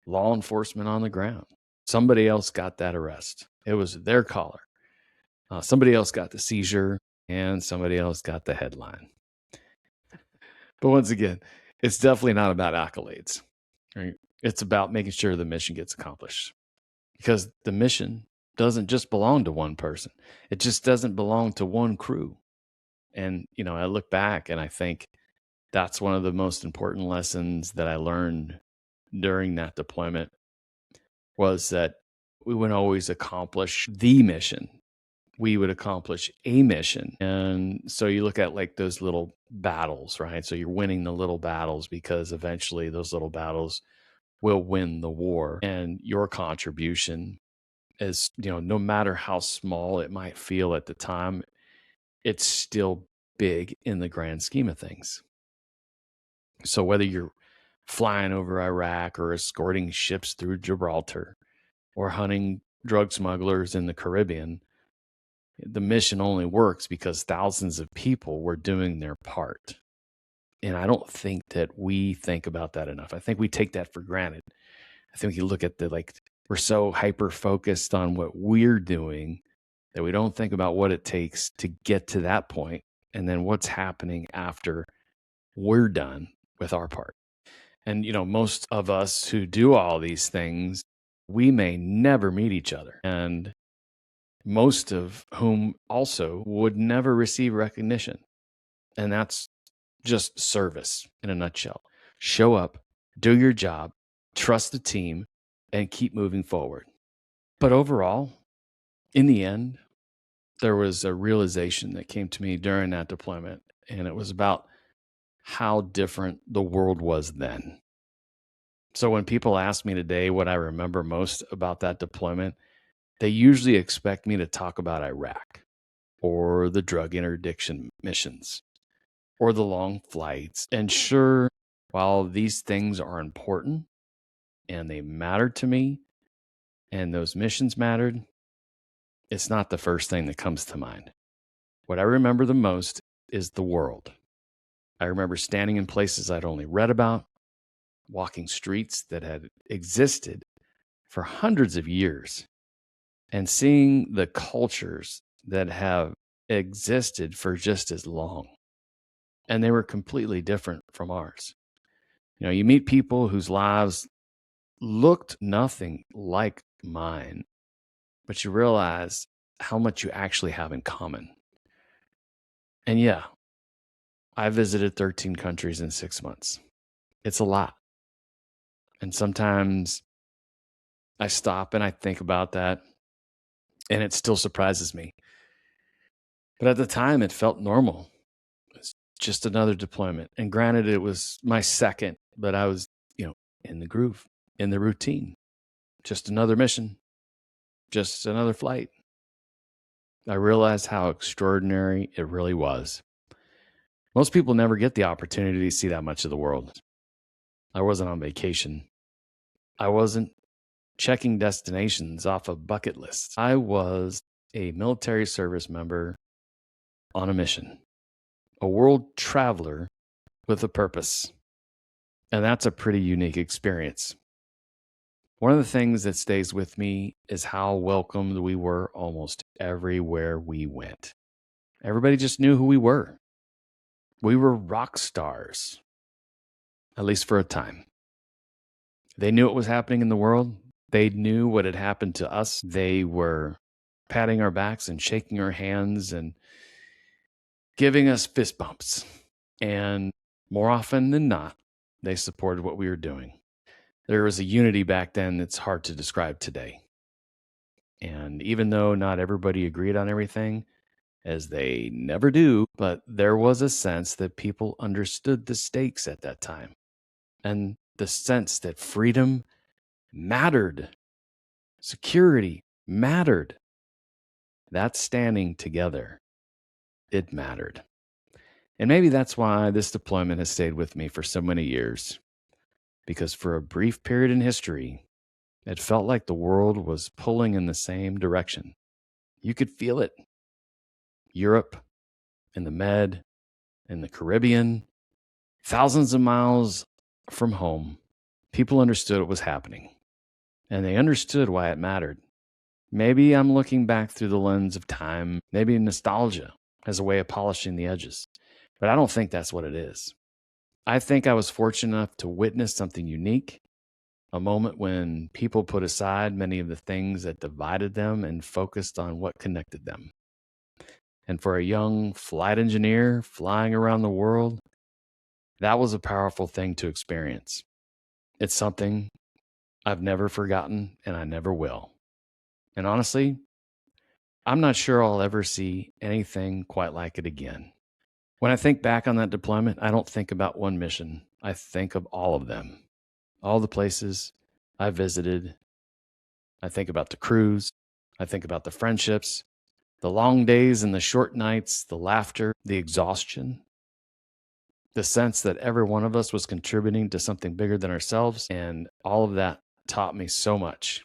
law enforcement on the ground. Somebody else got that arrest. It was their caller. Somebody else got the seizure, and somebody else got the headline. But once again, it's definitely not about accolades, right? It's about making sure the mission gets accomplished, because the mission doesn't just belong to one person. It just doesn't belong to one crew. And, I look back and I think that's one of the most important lessons that I learned during that deployment, was that we wouldn't always accomplish the mission. We would accomplish a mission. And so you look at like those little battles, right? So you're winning the little battles because eventually those little battles will win the war. And your contribution is, no matter how small it might feel at the time, it's still big in the grand scheme of things. So whether you're flying over Iraq, or escorting ships through Gibraltar, or hunting drug smugglers in the Caribbean, the mission only works because thousands of people were doing their part. And I don't think that we think about that enough. I think we take that for granted. I think you look at we're so hyper focused on what we're doing that we don't think about what it takes to get to that point, and then what's happening after we're done with our part. And, most of us who do all these things, we may never meet each other. And most of whom also would never receive recognition. And that's just service in a nutshell. Show up, do your job, trust the team, and keep moving forward. But overall, in the end, there was a realization that came to me during that deployment, and it was about how different the world was then. So when people ask me today what I remember most about that deployment, they usually expect me to talk about Iraq, or the drug interdiction missions, or the long flights. And sure, while these things are important and they mattered to me, and those missions mattered, it's not the first thing that comes to mind. What I remember the most is the world. I remember standing in places I'd only read about, walking streets that had existed for hundreds of years, and seeing the cultures that have existed for just as long. And they were completely different from ours. You meet people whose lives looked nothing like mine, but you realize how much you actually have in common. And yeah, I visited 13 countries in 6 months. It's a lot. And sometimes I stop and I think about that, and it still surprises me. But at the time, it felt normal. It's just another deployment. And granted, it was my second, but I was, in the groove, in the routine. Just another mission, just another flight. I realized how extraordinary it really was. Most people never get the opportunity to see that much of the world. I wasn't on vacation. I wasn't checking destinations off a bucket list. I was a military service member on a mission, a world traveler with a purpose. And that's a pretty unique experience. One of the things that stays with me is how welcomed we were almost everywhere we went. Everybody just knew who we were. We were rock stars, at least for a time. They knew what was happening in the world. They knew what had happened to us. They were patting our backs and shaking our hands and giving us fist bumps. And more often than not, they supported what we were doing. There was a unity back then that's hard to describe today. And even though not everybody agreed on everything, as they never do, but there was a sense that people understood the stakes at that time. And the sense that freedom mattered, security mattered. That standing together, it mattered. And maybe that's why this deployment has stayed with me for so many years. Because for a brief period in history, it felt like the world was pulling in the same direction. You could feel it. Europe, in the Med, in the Caribbean, thousands of miles from home, people understood what was happening. And they understood why it mattered. Maybe I'm looking back through the lens of time, maybe nostalgia as a way of polishing the edges. But I don't think that's what it is. I think I was fortunate enough to witness something unique, a moment when people put aside many of the things that divided them and focused on what connected them. And for a young flight engineer flying around the world, that was a powerful thing to experience. It's something I've never forgotten, and I never will. And honestly, I'm not sure I'll ever see anything quite like it again. When I think back on that deployment, I don't think about one mission. I think of all of them, all the places I visited. I think about the crews. I think about the friendships, the long days and the short nights, the laughter, the exhaustion, the sense that every one of us was contributing to something bigger than ourselves. And all of that taught me so much.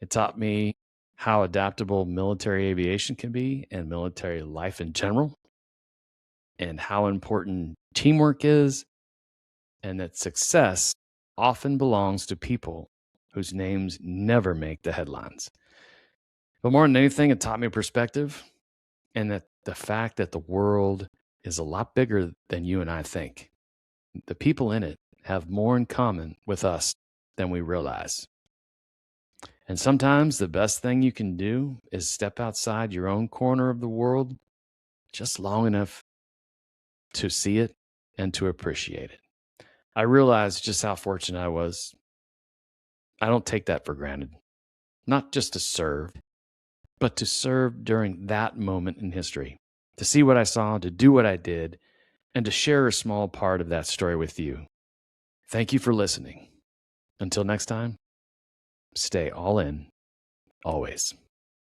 It taught me how adaptable military aviation can be and military life in general, and how important teamwork is, and that success often belongs to people whose names never make the headlines. But more than anything, it taught me perspective, and that the fact that the world is a lot bigger than you and I think. The people in it have more in common with us than we realize. And sometimes the best thing you can do is step outside your own corner of the world just long enough to see it and to appreciate it. I realized just how fortunate I was. I don't take that for granted. Not just to serve, but to serve during that moment in history, to see what I saw, to do what I did, and to share a small part of that story with you. Thank you for listening. Until next time, stay all in, always.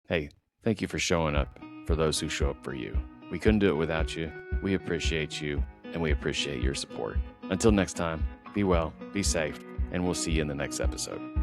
Hey, thank you for showing up for those who show up for you. We couldn't do it without you. We appreciate you, and we appreciate your support. Until next time, be well, be safe, and we'll see you in the next episode.